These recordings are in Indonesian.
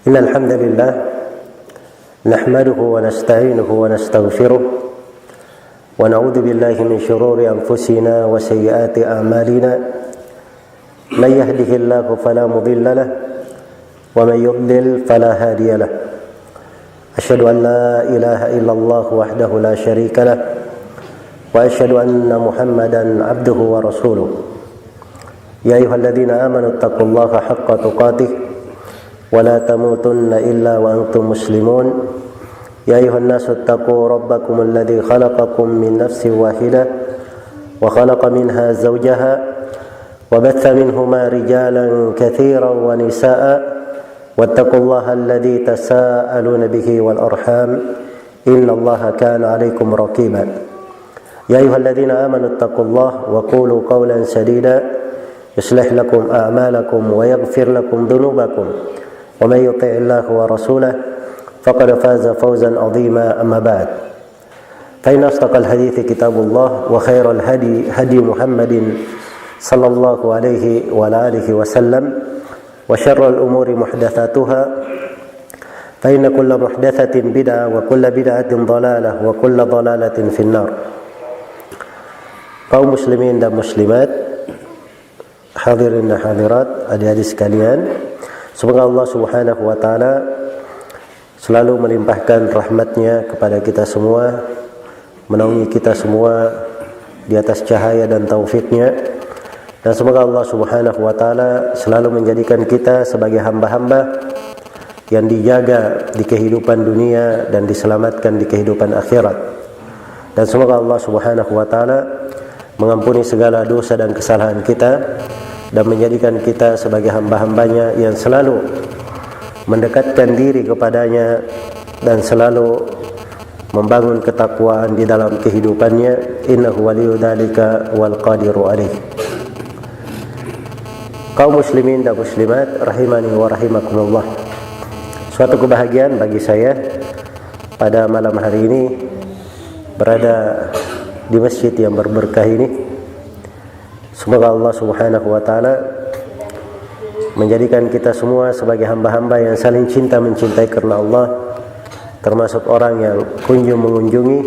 إن الحمد لله نحمده ونستعينه ونستغفره ونعوذ بالله من شرور أنفسنا وسيئات أعمالنا من يهده الله فلا مضل له ومن يضلل فلا هادي له أشهد أن لا إله إلا الله وحده لا شريك له وأشهد أن محمدا عبده ورسوله يا أيها الذين آمنوا اتقوا الله حق تقاته ولا تموتن إلا وأنتم مسلمون يا أيها الناس اتقوا ربكم الذي خلقكم من نفس واحدة وخلق منها زوجها وبث منهما رجالا كثيرا ونساء واتقوا الله الذي تساءلون به والأرحام إن الله كان عليكم رقيبا يا أيها الذين آمنوا اتقوا الله وقولوا قولا سديدا يصلح لكم أعمالكم ويغفر لكم ذنوبكم ومن يطع الله ورسوله فقد فاز فوزا عظيما أما بعد فإن أصدق الحديث كتاب الله وخير الهدي هدي محمد صلى الله عليه وعلى آله وسلم وشر الأمور محدثاتها فإن كل محدثة بدعة وكل بدعة ضلالة وكل ضلالة في النار. Kaum muslimin dan muslimat, hadirin dan hadirat, adik-adik sekalian, semoga Allah Subhanahu wa taala selalu melimpahkan rahmatnya kepada kita semua, menaungi kita semua di atas cahaya dan taufiknya, dan semoga Allah Subhanahu wa taala selalu menjadikan kita sebagai hamba-hamba yang dijaga di kehidupan dunia dan diselamatkan di kehidupan akhirat. Dan semoga Allah Subhanahu wa taala mengampuni segala dosa dan kesalahan kita dan menjadikan kita sebagai hamba-hambanya yang selalu mendekatkan diri kepadanya dan selalu membangun ketakwaan di dalam kehidupannya. Innahu waliyyu dzalika wal qadiru alaih. Kaum muslimin dan muslimat rahimani wa rahimakumullah, suatu kebahagiaan bagi saya pada malam hari ini berada di masjid yang berberkah ini. Semoga Allah Subhanahu wa taala menjadikan kita semua sebagai hamba-hamba yang saling cinta mencintai karena Allah, termasuk orang yang kunjung mengunjungi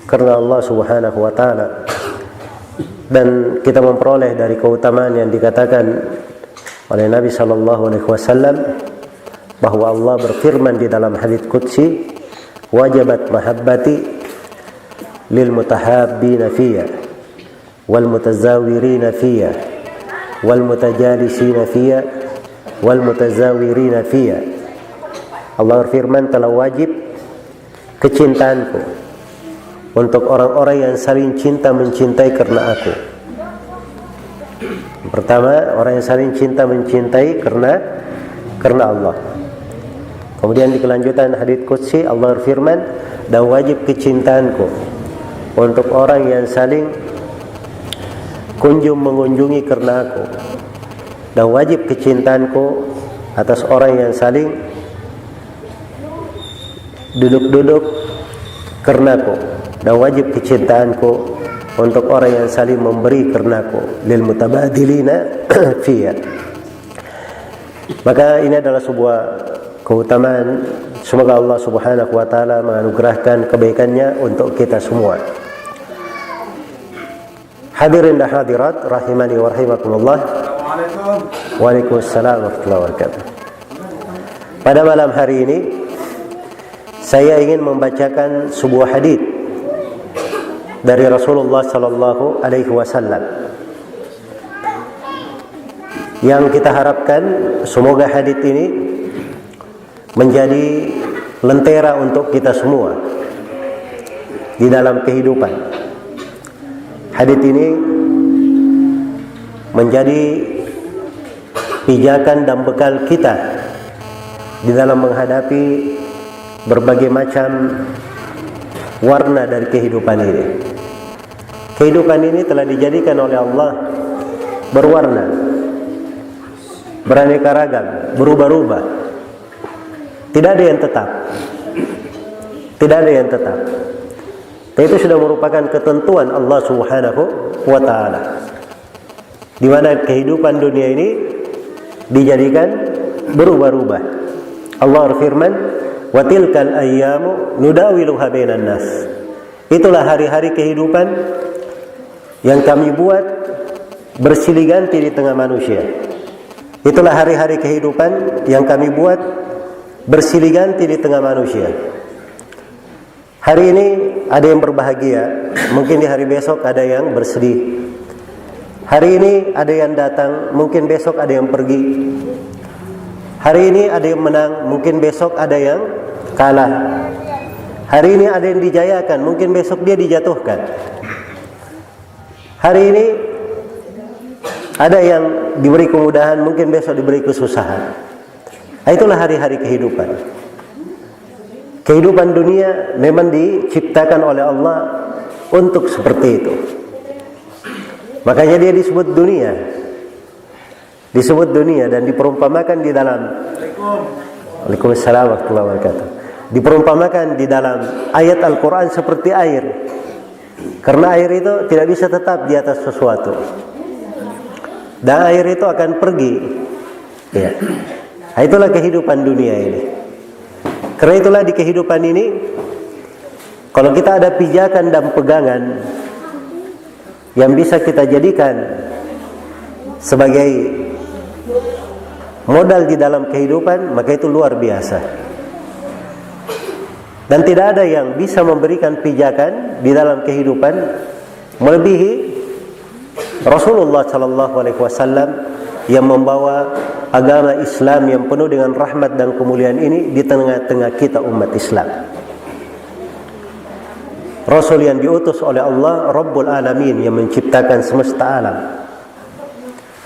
karena Allah Subhanahu wa taala, dan kita memperoleh dari keutamaan yang dikatakan oleh Nabi sallallahu alaihi wasallam bahwa Allah berfirman di dalam hadits qudsi, wajabat mahabbati lil mutahabbina fiyya wal mutazawirina fiyya wal mutajalisina fiyya wal mutazawirina fiyya. Allah berfirman, telah wajib kecintaanku untuk orang-orang yang saling cinta mencintai karena aku. Pertama, orang yang saling cinta mencintai karena Allah. Kemudian di kelanjutan hadits qudsi Allah berfirman, dan wajib kecintaanku untuk orang yang saling kunjung mengunjungi karena aku, dan wajib kecintaanku atas orang yang saling duduk-duduk karena aku, dan wajib kecintaanku untuk orang yang saling memberi karena aku, lil mutabadilina fiyya. Maka ini adalah sebuah keutamaan. Semoga Allah Subhanahu wa taala menganugerahkan kebaikannya untuk kita semua. Hadirin dan hadirat rahimani wa rahimakumullah. Waalaikumsalam warahmatullahi wabarakatuh. Pada malam hari ini saya ingin membacakan sebuah hadis dari Rasulullah sallallahu alaihi wasallam yang kita harapkan semoga hadis ini menjadi lentera untuk kita semua di dalam kehidupan. Hadis ini menjadi pijakan dan bekal kita di dalam menghadapi berbagai macam warna dari kehidupan ini. Kehidupan ini telah dijadikan oleh Allah berwarna, beraneka ragam, berubah-ubah. Tidak ada yang tetap. Tidak ada yang tetap. Itu sudah merupakan ketentuan Allah Subhanahu wa taala. Di mana kehidupan dunia ini dijadikan berubah-ubah. Allah berfirman, "Wa tilkal ayyamu nudawiluha bainan nas." Itulah hari-hari kehidupan yang kami buat bersilih ganti di tengah manusia. Itulah hari-hari kehidupan yang kami buat bersilih ganti di tengah manusia. Hari ini ada yang berbahagia, mungkin di hari besok ada yang bersedih. Hari ini ada yang datang, mungkin besok ada yang pergi. Hari ini ada yang menang, mungkin besok ada yang kalah. Hari ini ada yang dijayakan, mungkin besok dia dijatuhkan. Hari ini ada yang diberi kemudahan, mungkin besok diberi kesusahan. Itulah hari-hari kehidupan. Kehidupan dunia memang diciptakan oleh Allah untuk seperti itu. Makanya dia disebut dunia. Disebut dunia dan diperumpamakan di dalam Waalaikumsalam warahmatullahi wabarakatuh. Diperumpamakan di dalam ayat Al-Quran seperti air. Karena air itu tidak bisa tetap di atas sesuatu. Dan air itu akan pergi. Ya. Itulah kehidupan dunia ini. Karena itulah di kehidupan ini, kalau kita ada pijakan dan pegangan yang bisa kita jadikan sebagai modal di dalam kehidupan, maka itu luar biasa. Dan tidak ada yang bisa memberikan pijakan di dalam kehidupan melebihi Rasulullah SAW yang membawa agama Islam yang penuh dengan rahmat dan kemuliaan ini di tengah-tengah kita umat Islam. Rasul yang diutus oleh Allah Rabbul Alamin yang menciptakan semesta alam.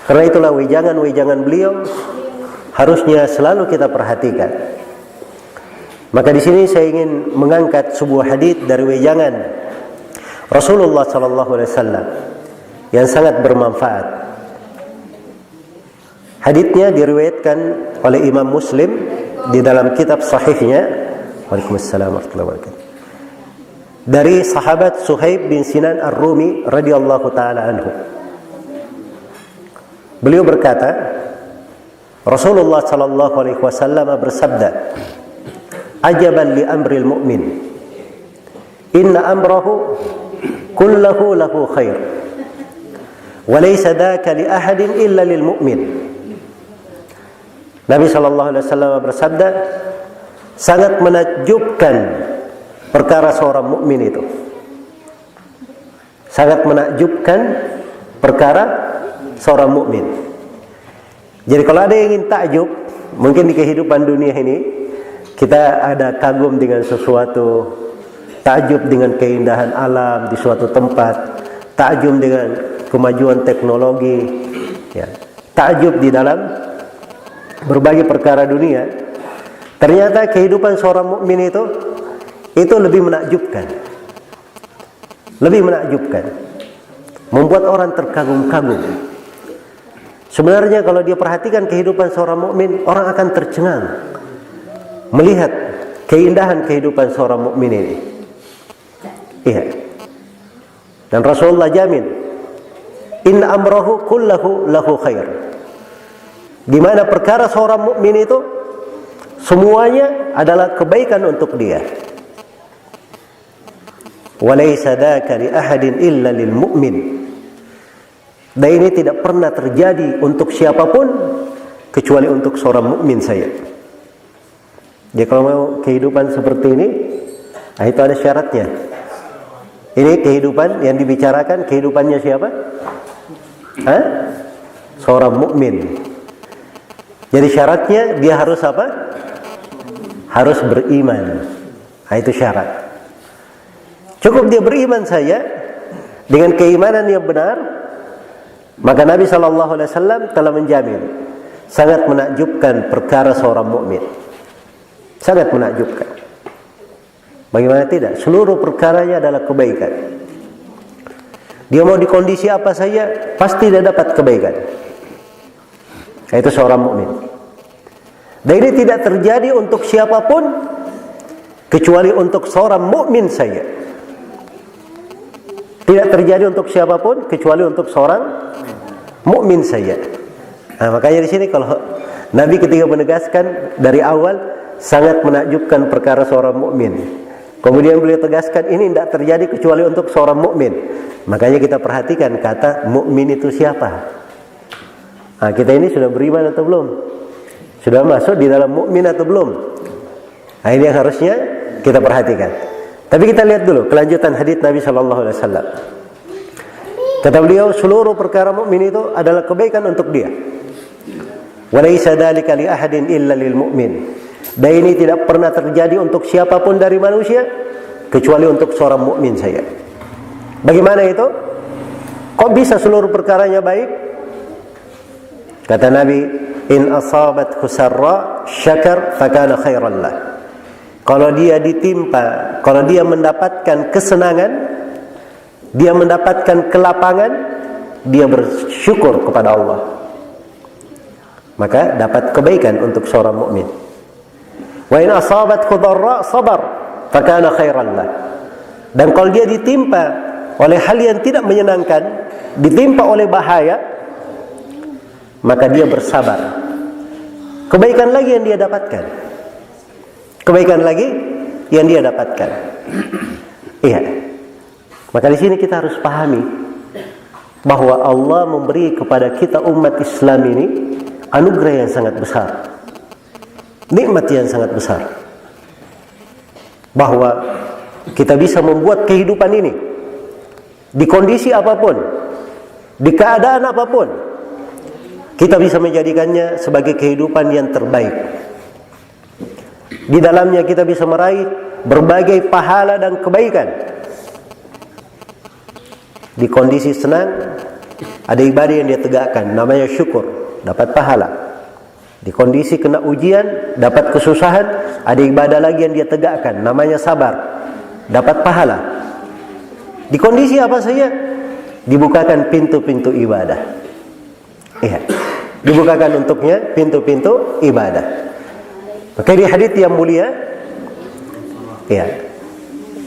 Karena itulah wejangan-wejangan beliau harusnya selalu kita perhatikan. Maka di sini saya ingin mengangkat sebuah hadits dari wejangan Rasulullah SAW yang sangat bermanfaat. Haditsnya diriwayatkan oleh Imam Muslim di dalam kitab sahihnya. Waalaikumsalam warahmatullahi wabarakatuh. Dari sahabat Suhaib bin Sinan Ar-Rumi radhiyallahu taala anhu. Beliau berkata, Rasulullah sallallahu alaihi wasallam bersabda, "Ajaban li amril mu'min. Inna amrahu kullahu lahu khair. Wa laysa dzaka li ahadin illa lil mu'min." Nabi sallallahu alaihi wasallam bersabda, sangat menakjubkan perkara seorang mukmin itu. Sangat menakjubkan perkara seorang mukmin. Jadi kalau ada yang ingin takjub, mungkin di kehidupan dunia ini kita ada kagum dengan sesuatu, takjub dengan keindahan alam di suatu tempat, takjub dengan kemajuan teknologi, ya. Takjub di dalam berbagai perkara dunia. Ternyata kehidupan seorang mukmin itu lebih menakjubkan. Lebih menakjubkan. Membuat orang terkagum-kagum. Sebenarnya kalau dia perhatikan kehidupan seorang mukmin, orang akan tercengang melihat keindahan kehidupan seorang mukmin ini. Iya. Dan Rasulullah jamin, "Inna amrahu kullahu lahu khair." Di mana perkara seorang mukmin itu semuanya adalah kebaikan untuk dia. Walaysa dzaka li ahadin illa lil mu'min. Dan ini tidak pernah terjadi untuk siapapun kecuali untuk seorang mukmin saja. Jadi kalau mau kehidupan seperti ini, itu ada syaratnya. Ini kehidupan yang dibicarakan, kehidupannya siapa? Seorang mukmin. Jadi syaratnya dia harus apa? Harus beriman. Itu syarat. Cukup dia beriman saja dengan keimanan yang benar, maka Nabi SAW telah menjamin sangat menakjubkan perkara seorang mukmin. Sangat menakjubkan. Bagaimana tidak? Seluruh perkaranya adalah kebaikan. Dia mau di kondisi apa saja, pasti dia dapat kebaikan. Itu seorang mukmin. Dan ini tidak terjadi untuk siapapun kecuali untuk seorang mukmin saja. Tidak terjadi untuk siapapun kecuali untuk seorang mukmin saja. Nah, makanya di sini kalau Nabi ketika menegaskan dari awal sangat menakjubkan perkara seorang mukmin. Kemudian beliau tegaskan ini tidak terjadi kecuali untuk seorang mukmin. Makanya kita perhatikan kata mukmin itu siapa. Nah, kita ini sudah beriman atau belum? Sudah masuk di dalam mukmin atau belum? Nah, ini yang harusnya kita perhatikan. Tapi kita lihat dulu kelanjutan hadits Nabi Shallallahu Alaihi Wasallam. Kata beliau, seluruh perkara mukmin itu adalah kebaikan untuk dia. Walaysa dzalika li ahadin illa lil mu'min. Dan ini tidak pernah terjadi untuk siapapun dari manusia kecuali untuk seorang mukmin saja. Bagaimana itu? Kok bisa seluruh perkaranya baik? Kata Nabi, in asabat husarra syakar fakana khairan lah. Kalau dia ditimpa, kalau dia mendapatkan kesenangan, dia mendapatkan kelapangan, dia bersyukur kepada Allah, maka dapat kebaikan untuk seorang mukmin. Wa in asabat khudarra sabar fakana khairan lah. Dan kalau dia ditimpa oleh hal yang tidak menyenangkan, ditimpa oleh bahaya, maka dia bersabar. Kebaikan lagi yang dia dapatkan. Kebaikan lagi yang dia dapatkan. Iya. Maka di sini kita harus pahami bahwa Allah memberi kepada kita umat Islam ini anugerah yang sangat besar, nikmat yang sangat besar, bahwa kita bisa membuat kehidupan ini di kondisi apapun, di keadaan apapun, kita bisa menjadikannya sebagai kehidupan yang terbaik. Di dalamnya kita bisa meraih berbagai pahala dan kebaikan. Di kondisi senang, ada ibadah yang dia tegakkan, namanya syukur, dapat pahala. Di kondisi kena ujian, dapat kesusahan, ada ibadah lagi yang dia tegakkan, namanya sabar, dapat pahala. Di kondisi apa saja, dibukakan pintu-pintu ibadah. Iya, dibukakan untuknya pintu-pintu ibadah. Maka di hadits yang mulia, iya.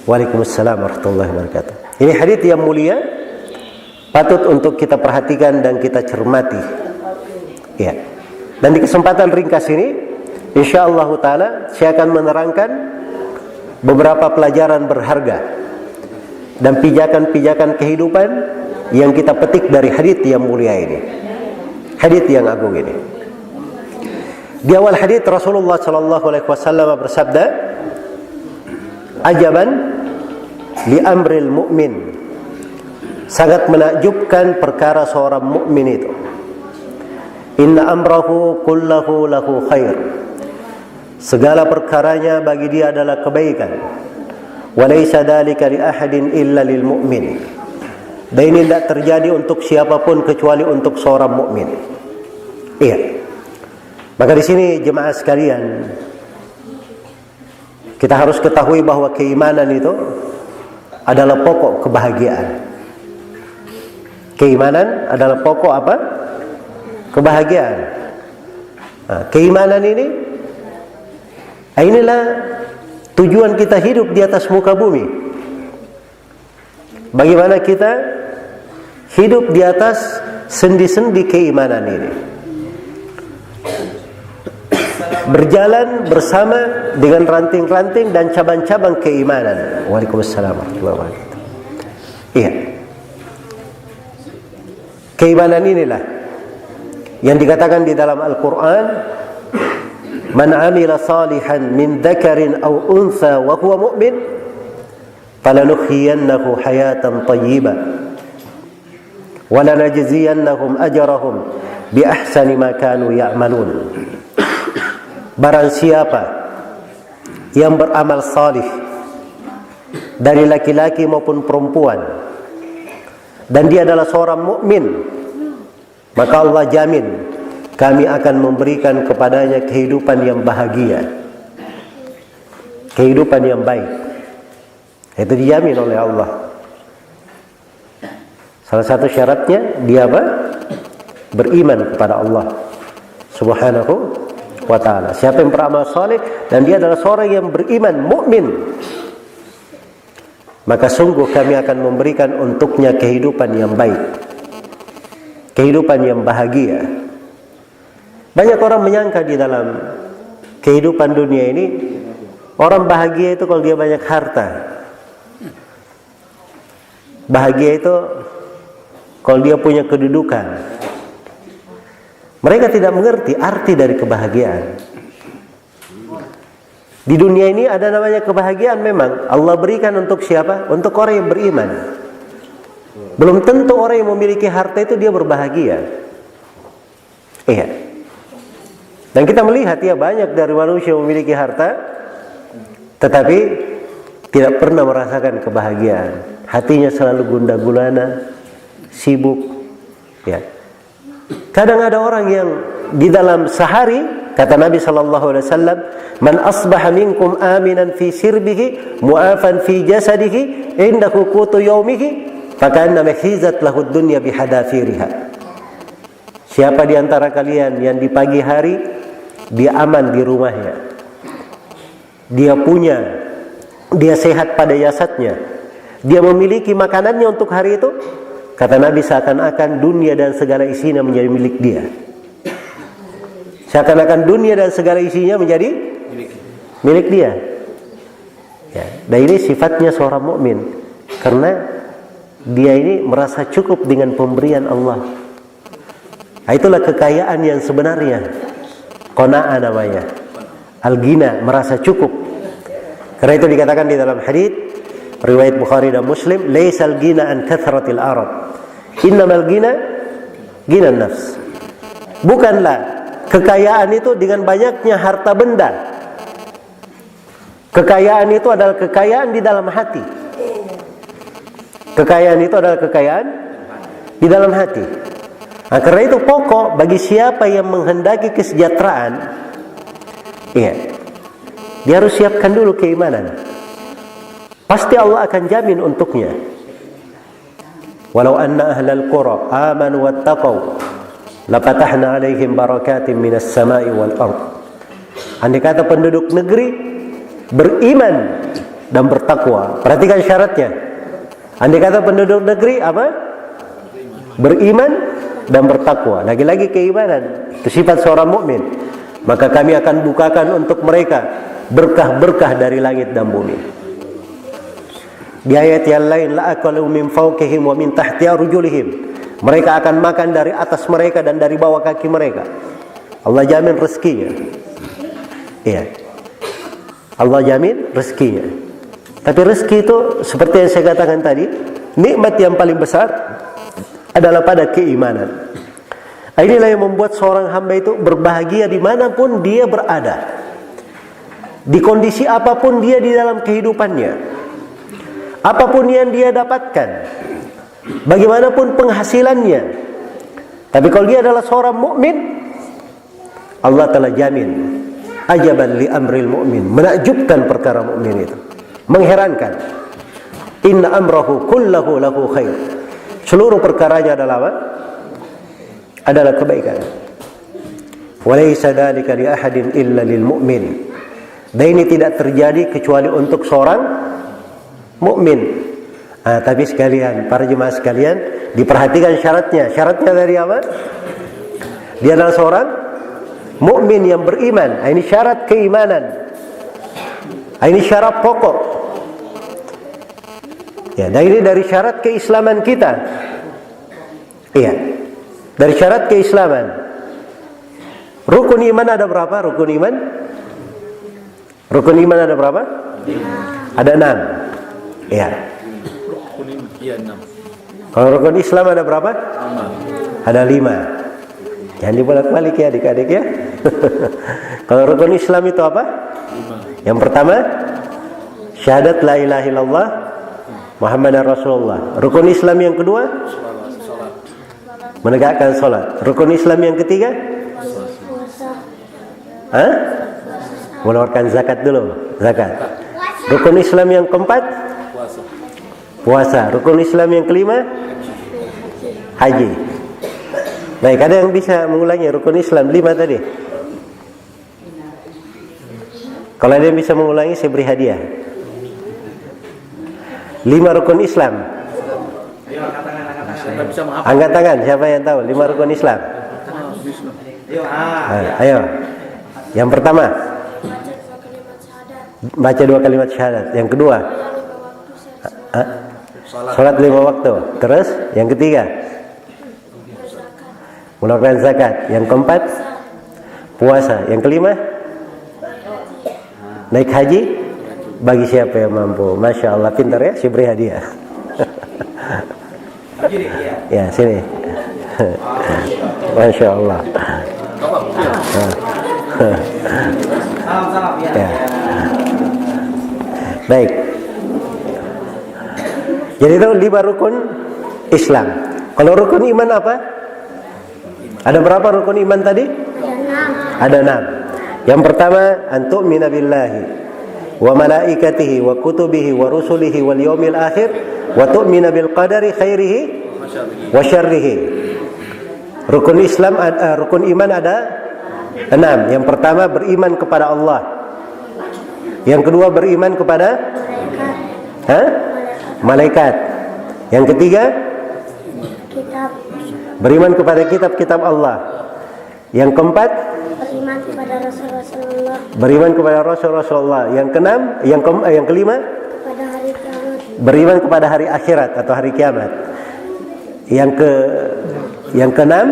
Waalaikumsalam warahmatullahi wabarakatuh. Ini hadits yang mulia, patut untuk kita perhatikan dan kita cermati. Ya. Dan di kesempatan ringkas ini, insyaallah taala saya akan menerangkan beberapa pelajaran berharga dan pijakan-pijakan kehidupan yang kita petik dari hadits yang mulia ini. Hadits yang agung ini. Di awal hadits Rasulullah sallallahu alaihi wasallam bersabda, "Ajaban li amril mu'min." Sangat menakjubkan perkara seorang mukmin itu. Inna amrahu kullahu lahu khair. Segala perkaranya bagi dia adalah kebaikan. Wa laysa dzalika li ahadin illa lil mu'min. Dan ini tidak terjadi untuk siapapun kecuali untuk seorang mukmin. Iya. Maka di sini jemaah sekalian, kita harus ketahui bahwa keimanan itu adalah pokok kebahagiaan. Keimanan adalah pokok apa? Kebahagiaan. Nah, keimanan ini, inilah tujuan kita hidup di atas muka bumi. Bagaimana kita hidup di atas sendi-sendi keimanan ini, berjalan bersama dengan ranting-ranting dan cabang-cabang keimanan. Waalaikumsalam warahmatullahi wabarakatuh. Iya. Keimanan inilah yang dikatakan di dalam Al-Quran, man amila salihan min dzakarin aw untha wa huwa mu'min falanuhyiyannahu hayatan thayyibah wa lanajziyannahum ajrahum bi ahsani ma kanu ya'malun. Barang siapa yang beramal salih dari laki-laki maupun perempuan dan dia adalah seorang mukmin, maka Allah jamin kami akan memberikan kepadanya kehidupan yang bahagia, kehidupan yang baik. Itu dijamin oleh Allah. Salah satu syaratnya dia apa? Beriman kepada Allah Subhanahu wa ta'ala. Siapa yang beramal saleh dan dia adalah seorang yang beriman, mukmin, maka sungguh kami akan memberikan untuknya kehidupan yang baik, kehidupan yang bahagia. Banyak orang menyangka di dalam kehidupan dunia ini, orang bahagia itu kalau dia banyak harta. Bahagia itu kalau dia punya kedudukan. Mereka tidak mengerti arti dari kebahagiaan. Di dunia ini ada namanya kebahagiaan, memang Allah berikan untuk siapa? Untuk orang yang beriman. Belum tentu orang yang memiliki harta itu dia berbahagia. Iya. Dan kita melihat ya, banyak dari manusia yang memiliki harta tetapi tidak pernah merasakan kebahagiaan. Hatinya selalu gundah gulana, sibuk. Ya. Kadang ada orang yang di dalam sehari, kata Nabi SAW, man asbaha minkum aminan fi sirbihi mu'afan fi jasadihi indahu qutu yaumihi fakanna mahizat lahud dunya bihadafiriha. Siapa di antara kalian yang di pagi hari dia aman di rumahnya, dia sehat pada jasadnya, dia memiliki makanannya untuk hari itu, kata Nabi, seakan-akan dunia dan segala isinya menjadi milik dia. Seakan-akan dunia dan segala isinya menjadi milik dia. Ya, dan ini sifatnya seorang mukmin, karena dia ini merasa cukup dengan pemberian Allah. Nah, itulah kekayaan yang sebenarnya. Qanaah namanya. Al-ghina, merasa cukup. Karena itu dikatakan di dalam hadis riwayat Bukhari dan Muslim, laisal ghina an kathratil arad, innamal ghina ghina nafs. Bukanlah kekayaan itu dengan banyaknya harta benda. Kekayaan itu adalah kekayaan di dalam hati. Kekayaan itu adalah kekayaan di dalam hati. Nah, karena itu pokok bagi siapa yang menghendaki kesejahteraan, iya, dia harus siapkan dulu keimanan. Pasti Allah akan jamin untuknya. Walau anna ahlal qura amanu wattaqau lafatahna alaihim barakatim minas samai wal ard. Andai kata penduduk negeri beriman dan bertakwa, perhatikan syaratnya. Andai kata penduduk negeri apa? Beriman dan bertakwa. Lagi-lagi keimanan, itu sifat seorang mukmin. Maka kami akan bukakan untuk mereka berkah-berkah dari langit dan bumi. Di ayat yang lain, la akalu min fawqihim wa min tahti arjulihim. Mereka akan makan dari atas mereka dan dari bawah kaki mereka. Allah jamin rezekinya. Iya. Allah jamin rezekinya. Tapi rezeki itu seperti yang saya katakan tadi, nikmat yang paling besar adalah pada keimanan. Inilah yang membuat seorang hamba itu berbahagia dimanapun dia berada, di kondisi apapun dia di dalam kehidupannya, apapun yang dia dapatkan, bagaimanapun penghasilannya. Tapi kalau dia adalah seorang mukmin, Allah telah jamin ajaban li amril mu'min, menakjubkan perkara mukmin itu, mengherankan. Inna amrahu kullahu lahu khair. Seluruh perkaranya adalah apa? Adalah kebaikan. Walaysa dzalika li ahadin illa lil mu'min. Dan ini tidak terjadi kecuali untuk seorang mukmin. Tapi sekalian, para jemaah sekalian, diperhatikan syaratnya. Syaratnya dari apa? Dia adalah seorang mukmin yang beriman. Ini syarat keimanan. Ini syarat pokok. Ya, dan ini dari syarat keislaman kita. Iya, dari syarat keislaman. Rukun iman ada berapa? Rukun iman? Rukun iman ada berapa? 5. Ada 6. Iya. Rukun iman, iya 6. Kalau rukun Islam ada berapa? 5. Ada 5. Jangan dibolak-balik ya adik-adik ya. Kalau rukun Islam itu apa? 5. Yang pertama, syahadat la ilaha illallah Muhammadar Rasulullah. Rukun Islam yang kedua, menegakkan salat. Rukun Islam yang ketiga, mengeluarkan zakat dulu, zakat. Rukun Islam yang keempat, puasa. Rukun Islam yang kelima, haji. Baik, ada yang bisa mengulangi rukun Islam 5 tadi? Kalau ada yang bisa mengulangi, saya beri hadiah. 5 rukun Islam. Angkat tangan, siapa yang tahu 5 rukun Islam? Ayo. Yang pertama, Baca 2 kalimat syahadat. Yang kedua, sholat 5 waktu. Terus yang ketiga, mengeluarkan zakat. Yang keempat, puasa. Yang kelima, naik haji. Bagi siapa yang mampu. Masya Allah, pintar ya, si beri hadiah. Ya, sini. Masya Allah. Ya. Baik. Jadi itu 5 rukun Islam. Kalau rukun iman apa? Ada berapa rukun iman tadi? Ada 6. Yang pertama, antu'mina billahi wa malaikatihi wa kutubihi wa rusulihi wal yaumil akhir wa tu'mina bil qadari khairihi wa syarrihi. Rukun Islam, rukun iman ada 6. Yang pertama, beriman kepada Allah. Yang kedua, beriman kepada malaikat. Yang ketiga, beriman kepada kitab-kitab Allah. Yang keempat, beriman kepada Rasul-Rasulullah. Beriman kepada Rasul-Rasulullah. Yang keenam, yang kelima, Pada hari kiamat. beriman kepada hari akhirat atau hari kiamat. Yang keenam,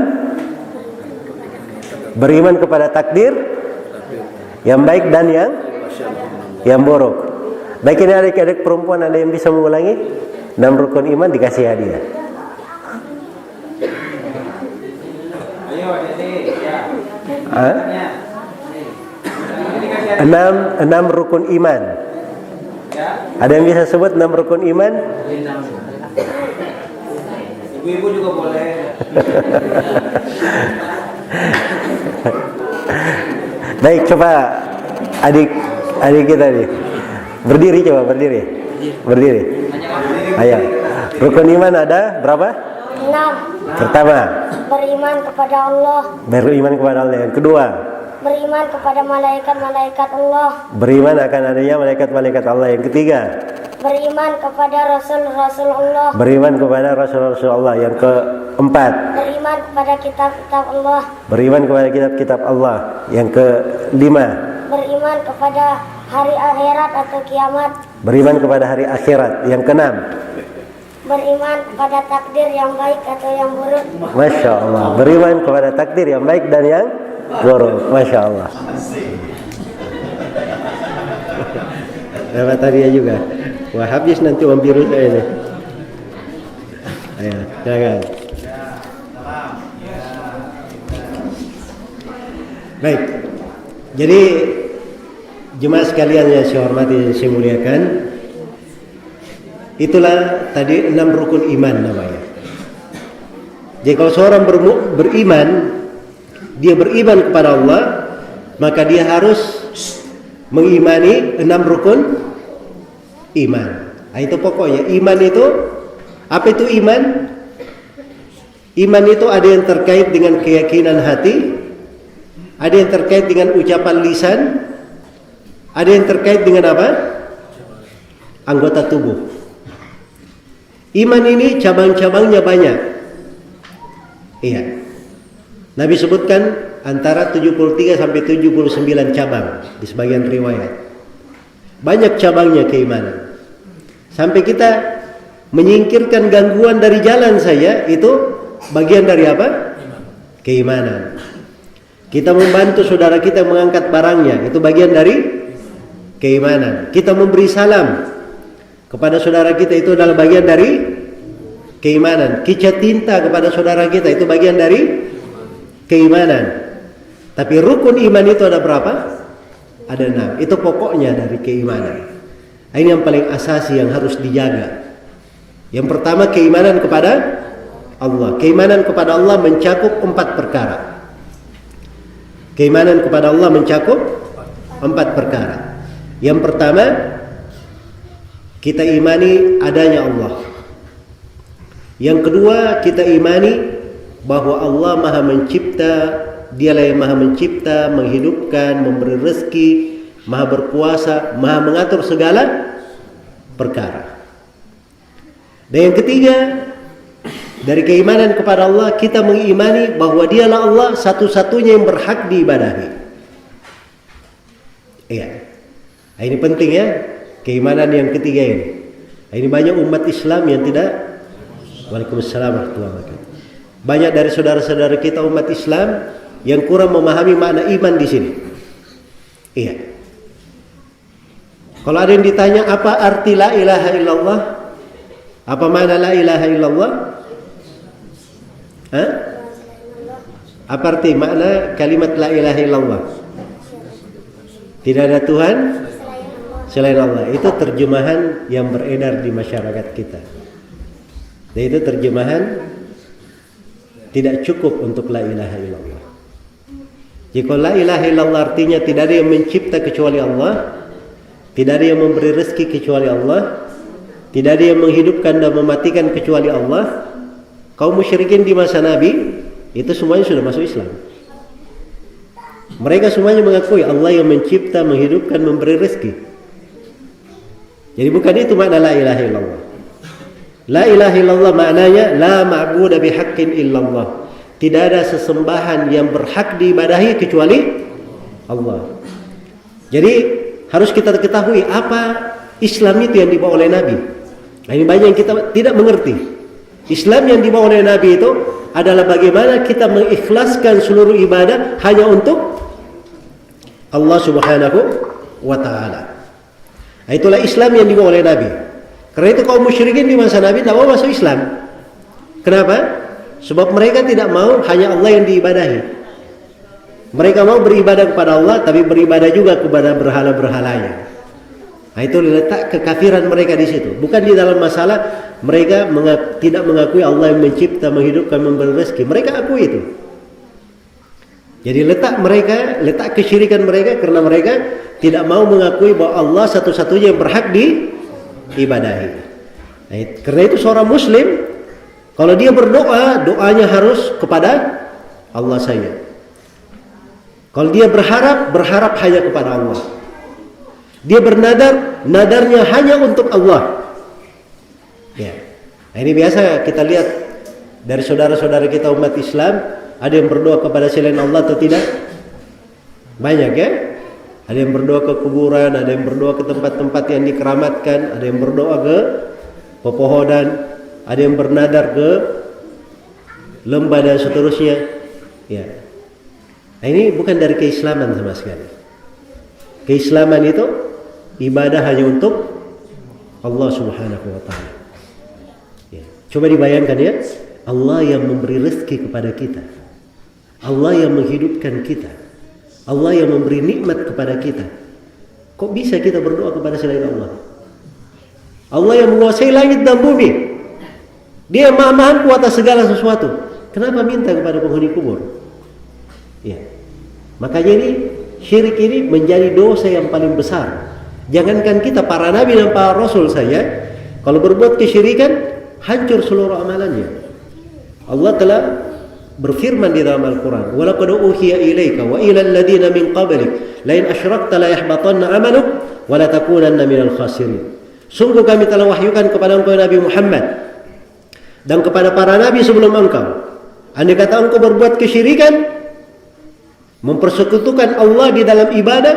beriman kepada takdir yang baik dan yang buruk. Baik, ini adik-adik perempuan ada yang bisa mengulangi 6 rukun iman, dikasih hadiah. Enam rukun iman. Ada yang bisa sebut 6 rukun iman? Ibu-ibu juga boleh. Baik, coba adik kita nih. Berdiri, coba berdiri. Ayo. Rukun iman ada berapa? 6. Pertama, Beriman kepada Allah. beriman kepada Allah. Yang kedua, Beriman kepada malaikat-malaikat Allah. beriman akan adanya malaikat-malaikat Allah. Yang ketiga, Beriman kepada Rasul-Rasul Allah. beriman kepada Rasul-Rasul Allah. Yang keempat, Beriman kepada kitab-kitab Allah. beriman kepada kitab-kitab Allah. Yang kelima, Beriman kepada hari akhirat atau kiamat. beriman kepada hari akhirat. Yang keenam, Beriman kepada takdir yang baik atau yang buruk. Masya Allah, beriman kepada takdir yang baik dan yang buruk. Masya Allah. Dapat hadiah juga. Wah, habis nanti uang biru saya ini. Ayo, jangan. Baik. Jadi jemaah sekalian yang saya hormati dan saya muliakan, itulah tadi 6 rukun iman namanya. Jadi kalau seorang beriman, dia beriman kepada Allah, maka dia harus mengimani 6 rukun iman. Nah, itu pokoknya iman itu, apa itu iman? Iman itu ada yang terkait dengan keyakinan hati, ada yang terkait dengan ucapan lisan, ada yang terkait dengan apa? Anggota tubuh. Iman ini cabang-cabangnya banyak. Iya. Nabi sebutkan antara 73 sampai 79 cabang di sebagian riwayat. Banyak cabangnya keimanan. Sampai kita menyingkirkan gangguan dari jalan saya, itu bagian dari apa? Keimanan. Kita membantu saudara kita mengangkat barangnya, itu bagian dari keimanan. Kita memberi salam kepada saudara kita, itu adalah bagian dari keimanan. Kita cinta kepada saudara kita, itu bagian dari keimanan. Tapi rukun iman itu ada berapa? Ada 6. Itu pokoknya dari keimanan. Ini yang paling asasi yang harus dijaga. Yang pertama, keimanan kepada Allah. Keimanan kepada Allah mencakup 4 perkara. Keimanan kepada Allah mencakup 4 perkara. Yang pertama, kita imani adanya Allah. Yang kedua, kita imani bahwa Allah Maha Mencipta, Dialah yang Maha Mencipta, menghidupkan, memberi rezeki, Maha berkuasa, Maha mengatur segala perkara. Dan yang ketiga, dari keimanan kepada Allah, kita mengimani bahwa Dialah Allah satu-satunya yang berhak diibadahi. Iya. Nah, ini penting ya, keimanan yang ketiga ini. Nah, ini banyak umat Islam yang tidak. Waalaikumsalam warahmatullahi wabarakatuh. Banyak dari saudara-saudara kita umat Islam yang kurang memahami makna iman di sini. Iya. Kalau ada yang ditanya apa arti la ilaha illallah? Apa makna la ilaha illallah? Hah? Apa arti makna kalimat la ilaha illallah? Tidak ada Tuhan selain Allah. Itu terjemahan yang beredar di masyarakat kita. Dan itu terjemahan tidak cukup untuk la ilaha illallah. Jika la ilaha illallah artinya tidak ada yang mencipta kecuali Allah, tidak ada yang memberi rezeki kecuali Allah, tidak ada yang menghidupkan dan mematikan kecuali Allah, kaum musyrikin di masa Nabi itu semuanya sudah masuk Islam. Mereka semuanya mengakui Allah yang mencipta, menghidupkan, memberi rezeki. Jadi bukan itu makna la ilaha illallah. La ilaha illallah maknanya la ma'budu bihaqqin illallah. Tidak ada sesembahan yang berhak diibadahi kecuali Allah. Jadi harus kita ketahui apa Islam itu yang dibawa oleh Nabi. Nah, ini banyak yang kita tidak mengerti. Islam yang dibawa oleh Nabi itu adalah bagaimana kita mengikhlaskan seluruh ibadah hanya untuk Allah Subhanahu wa ta'ala. Nah, itulah Islam yang dibawa oleh Nabi. Karena itu kaum musyrikin di masa Nabi tidak mau masuk Islam. Kenapa? Sebab mereka tidak mau hanya Allah yang diibadahi. Mereka mau beribadah kepada Allah, tapi beribadah juga kepada berhala-berhalanya. Nah, itu letak kekafiran mereka di situ. Bukan di dalam masalah mereka tidak mengakui Allah yang mencipta, menghidupkan, memberi rezeki. Mereka akui itu. Jadi letak kesyirikan mereka karena mereka tidak mau mengakui bahwa Allah satu-satunya yang berhak diibadahi. Nah, karena itu seorang Muslim kalau dia berdoa, doanya harus kepada Allah saja. Kalau dia berharap hanya kepada Allah. Dia bernadar, nadarnya hanya untuk Allah. Ya. Nah, ini biasa kita lihat dari saudara-saudara kita umat Islam, ada yang berdoa kepada selain Allah atau tidak? Banyak ya? Ada yang berdoa ke kuburan, ada yang berdoa ke tempat-tempat yang dikeramatkan, ada yang berdoa ke pepohonan, ada yang bernadar ke lembah dan seterusnya. Ya. Nah, ini bukan dari keislaman sama sekali. Keislaman itu ibadah hanya untuk Allah Subhanahu wa ta'ala. Ya. Coba dibayangkan ya, Allah yang memberi rezeki kepada kita, Allah yang menghidupkan kita, Allah yang memberi nikmat kepada kita. Kok bisa kita berdoa kepada selain Allah? Allah yang menguasai langit dan bumi, Dia maha kuat atas segala sesuatu. Kenapa minta kepada penghuni kubur? Ya. Makanya ini syirik ini menjadi dosa yang paling besar. Jangankan kita, para nabi dan para rasul saja, kalau berbuat kesyirikan, hancur seluruh amalannya. Allah telah berfirman di dalam Al-Quran, وَلَقَدْ أُوحِيَ إِلَيْكَ وَإِلَى الَّذِينَ مِنْ قَبْلِكَ لَئِنْ أَشْرَكْتَ لَيَحْبَطَنَّ عَمَلُكَ وَلَتَكُونَنَّ مِنَ الْخَاسِرِينَ. Sungguh kami telah wahyukan kepada engkau Nabi Muhammad dan kepada para nabi sebelum engkau, andai kata engkau berbuat kesyirikan, mempersekutukan Allah di dalam ibadah,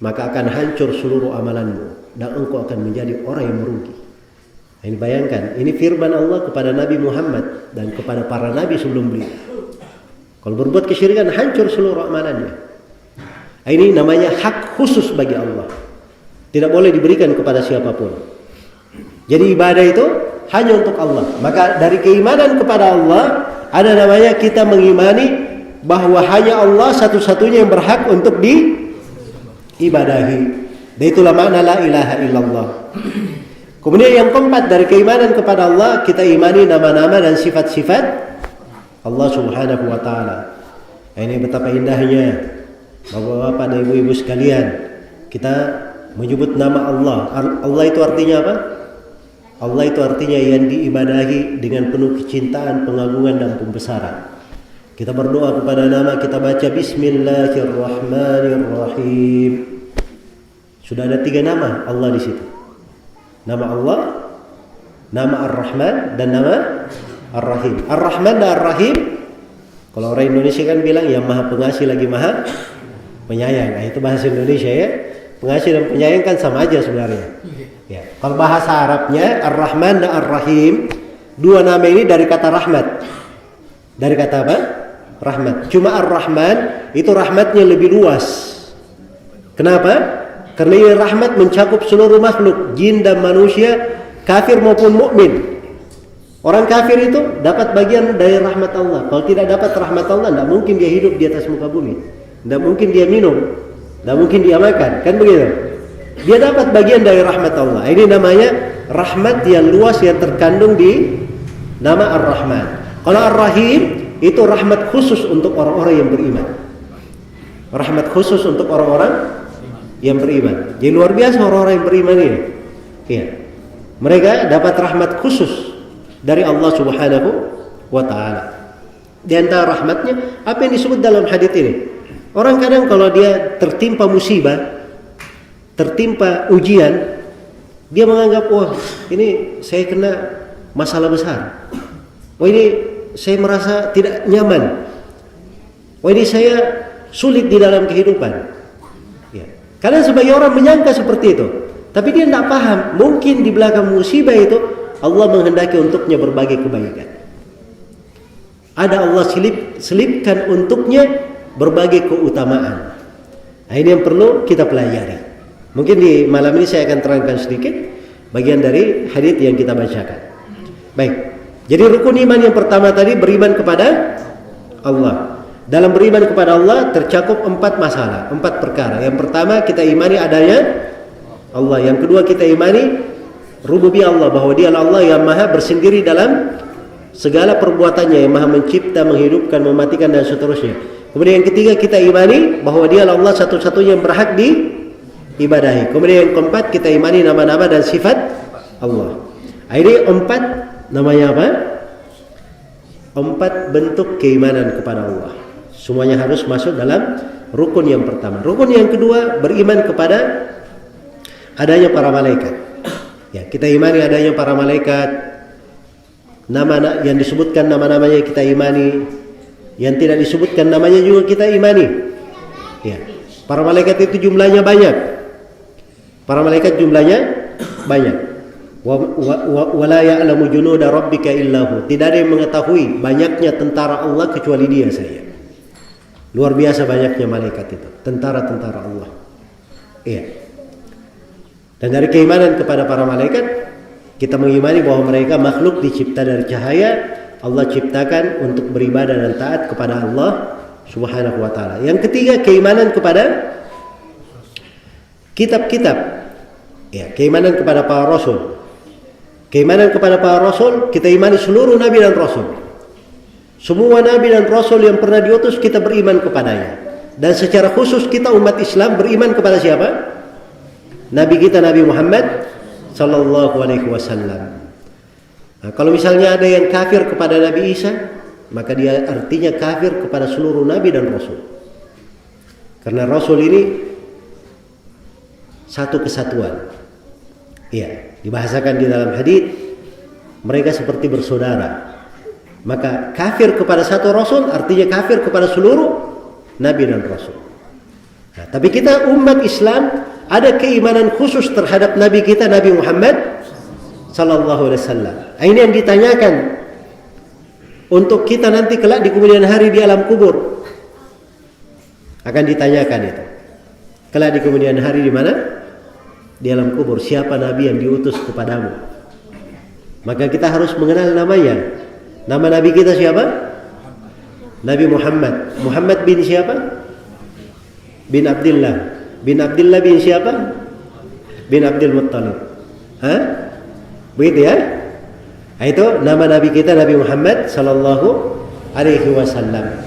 maka akan hancur seluruh amalanmu dan engkau akan menjadi orang yang merugi. Ini bayangkan, ini firman Allah kepada Nabi Muhammad dan kepada para nabi sebelum beliau. Kalau berbuat kesyirikan, hancur seluruh amalannya. Ini namanya hak khusus bagi Allah, tidak boleh diberikan kepada siapapun. Jadi ibadah itu hanya untuk Allah. Maka dari keimanan kepada Allah ada namanya kita mengimani bahwa hanya Allah satu-satunya yang berhak untuk diibadahi. Dan itulah makna la ilaha illallah. Kemudian yang keempat dari keimanan kepada Allah, kita imani nama-nama dan sifat-sifat Allah Subhanahu wa ta'ala. Ini betapa indahnya Bapak-bapak dan ibu-ibu sekalian, kita menyebut nama Allah. Allah itu artinya apa? Allah itu artinya yang diibadahi dengan penuh kecintaan, pengagungan dan pembesaran. Kita berdoa kepada nama, kita baca Bismillahirrahmanirrahim. Sudah ada 3 nama Allah di situ. Nama Allah, nama Ar-Rahman dan nama Ar-Rahim. Ar-Rahman dan Ar-Rahim, kalau orang Indonesia kan bilang yang maha pengasih lagi maha penyayang. Nah, itu bahasa Indonesia ya. Pengasih dan penyayang kan sama aja sebenarnya. Ya. Kalau bahasa Arabnya Ar-Rahman dan Ar-Rahim, dua nama ini dari kata rahmat. Dari kata apa? Rahmat. Cuma Ar-Rahman itu rahmatnya lebih luas. Kenapa? Karena ini rahmat mencakup seluruh makhluk, jin dan manusia, kafir maupun mukmin. Orang kafir itu dapat bagian dari rahmat Allah. Kalau tidak dapat rahmat Allah, tidak mungkin dia hidup di atas muka bumi. Tidak mungkin dia minum, tidak mungkin dia makan. Kan begitu? Dia dapat bagian dari rahmat Allah. Ini namanya rahmat yang luas yang terkandung di nama Ar-Rahman. Kalau Ar-Rahim itu rahmat khusus untuk orang-orang yang beriman. Rahmat khusus untuk orang-orang yang beriman. Jadi luar biasa orang-orang yang beriman ini. Iya. Mereka dapat rahmat khusus dari Allah Subhanahu wa taala. Di antara rahmatnya apa yang disebut dalam hadis ini? Orang kadang kalau dia tertimpa musibah, tertimpa ujian, dia menganggap, wah ini saya kena masalah besar, wah ini saya merasa tidak nyaman, wah ini saya sulit di dalam kehidupan. Ya. Karena sebagai orang menyangka seperti itu, tapi dia tidak paham, mungkin di belakang musibah itu Allah menghendaki untuknya berbagai kebaikan. Ada Allah selipkan untuknya berbagai keutamaan. Nah, ini yang perlu kita pelajari. Mungkin di malam ini saya akan terangkan sedikit bagian dari hadis yang kita bacakan. Baik. Jadi rukun iman yang pertama tadi beriman kepada Allah. Dalam beriman kepada Allah tercakup 4 masalah, 4 perkara. Yang pertama kita imani adanya Allah. Yang kedua kita imani rububiyah Allah, bahwa Dia Allah yang maha bersendiri dalam segala perbuatannya, yang maha mencipta, menghidupkan, mematikan dan seterusnya. Kemudian yang ketiga kita imani bahwa Dia Allah satu-satunya yang berhak diibadahi. Kemudian yang keempat kita imani nama-nama dan sifat Allah. Ini 4 namanya apa? 4 bentuk keimanan kepada Allah. Semuanya harus masuk dalam rukun yang pertama. Rukun yang kedua beriman kepada adanya para malaikat. Ya, kita imani adanya para malaikat. Nama yang disebutkan nama-namanya kita imani, yang tidak disebutkan namanya juga kita imani. Ya. Para malaikat itu jumlahnya banyak. Para malaikat jumlahnya banyak. Wa la ya'lamu junuda rabbika illahu. Tidak ada yang mengetahui banyaknya tentara Allah kecuali Dia saja. Luar biasa banyaknya malaikat itu, tentara-tentara Allah. Iya. Dan dari keimanan kepada para malaikat, kita mengimani bahwa mereka makhluk dicipta dari cahaya. Allah ciptakan untuk beribadah dan taat kepada Allah Subhanahu wa taala. Yang ketiga, keimanan kepada kitab-kitab. Ya, keimanan kepada para rasul. Keimanan kepada para rasul, kita imani seluruh nabi dan rasul. Semua nabi dan rasul yang pernah diutus kita beriman kepadanya. Dan secara khusus kita umat Islam beriman kepada siapa? Nabi kita Nabi Muhammad sallallahu alaihi wasallam. Nah, kalau misalnya ada yang kafir kepada Nabi Isa, maka dia artinya kafir kepada seluruh nabi dan rasul. Karena rasul ini satu kesatuan. Iya, dibahasakan di dalam hadis mereka seperti bersaudara. Maka kafir kepada satu rasul artinya kafir kepada seluruh nabi dan rasul. Nah, tapi kita umat Islam ada keimanan khusus terhadap nabi kita Nabi Muhammad sallallahu alaihi wasallam. Ini yang ditanyakan untuk kita nanti kelak di kemudian hari di alam kubur. Akan ditanyakan itu. Kelak di kemudian hari di mana? Di alam kubur. Siapa nabi yang diutus kepadamu? Maka kita harus mengenal namanya. Nama nabi kita siapa? Nabi Muhammad. Muhammad bin siapa? Bin Abdullah. Bin Abdullah bin siapa? Bin Abdul Muttalib. Hah? Begitu ya? Nah, itu nama nabi kita Nabi Muhammad sallallahu alaihi wasallam.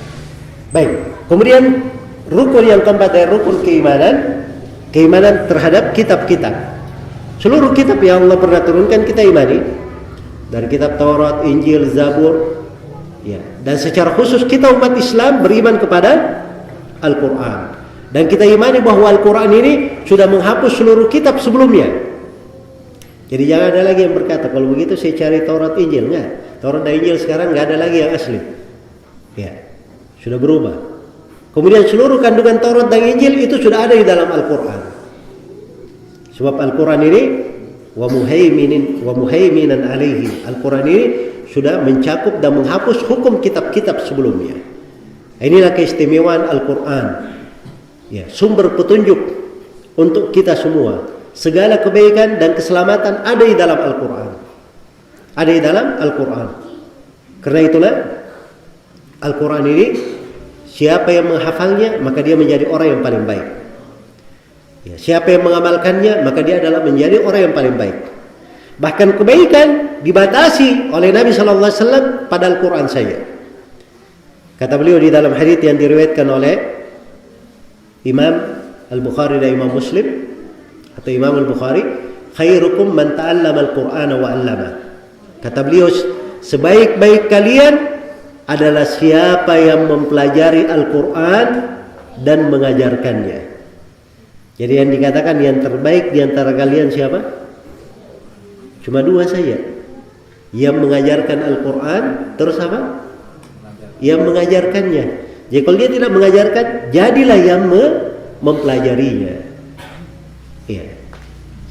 Baik. Kemudian rukun yang keempat dari rukun keimanan, keimanan terhadap kitab-kitab. Seluruh kitab yang Allah pernah turunkan kita imani. Dari kitab Taurat, Injil, Zabur. Ya. Dan secara khusus kita umat Islam beriman kepada Al-Quran. Dan kita imani bahwa Al-Quran ini sudah menghapus seluruh kitab sebelumnya. Jadi jangan ada lagi yang berkata, kalau begitu saya cari Taurat, Injil. Enggak. Taurat dan Injil sekarang enggak ada lagi yang asli. Ya. Sudah berubah. Kemudian seluruh kandungan Taurat dan Injil itu sudah ada di dalam Al-Quran. Sebab Al-Quran ini wa muhaiminan alaihi. Al-Quran ini sudah mencakup dan menghapus hukum kitab-kitab sebelumnya. Inilah keistimewaan Al-Quran. Ya, sumber petunjuk untuk kita semua. Segala kebaikan dan keselamatan ada di dalam Al-Quran. Ada di dalam Al-Quran. Karena itulah Al-Quran ini siapa yang menghafalnya maka dia menjadi orang yang paling baik. Ya, siapa yang mengamalkannya maka dia adalah menjadi orang yang paling baik. Bahkan kebaikan dibatasi oleh Nabi sallallahu alaihi wasallam pada Al-Quran saja. Kata beliau di dalam hadits yang diriwayatkan oleh Imam Al-Bukhari dan Imam Muslim atau Imam Al-Bukhari, khairukum man ta'allama al-Qur'ana wa 'allama. Kata beliau, sebaik-baik kalian adalah siapa yang mempelajari Al-Quran dan mengajarkannya. Jadi yang dikatakan yang terbaik di antara kalian siapa? Cuma dua saja. Yang mengajarkan Al-Quran, terus apa? Yang mengajarkannya. Jadi kalau dia tidak mengajarkan, jadilah yang mempelajarinya. Iya.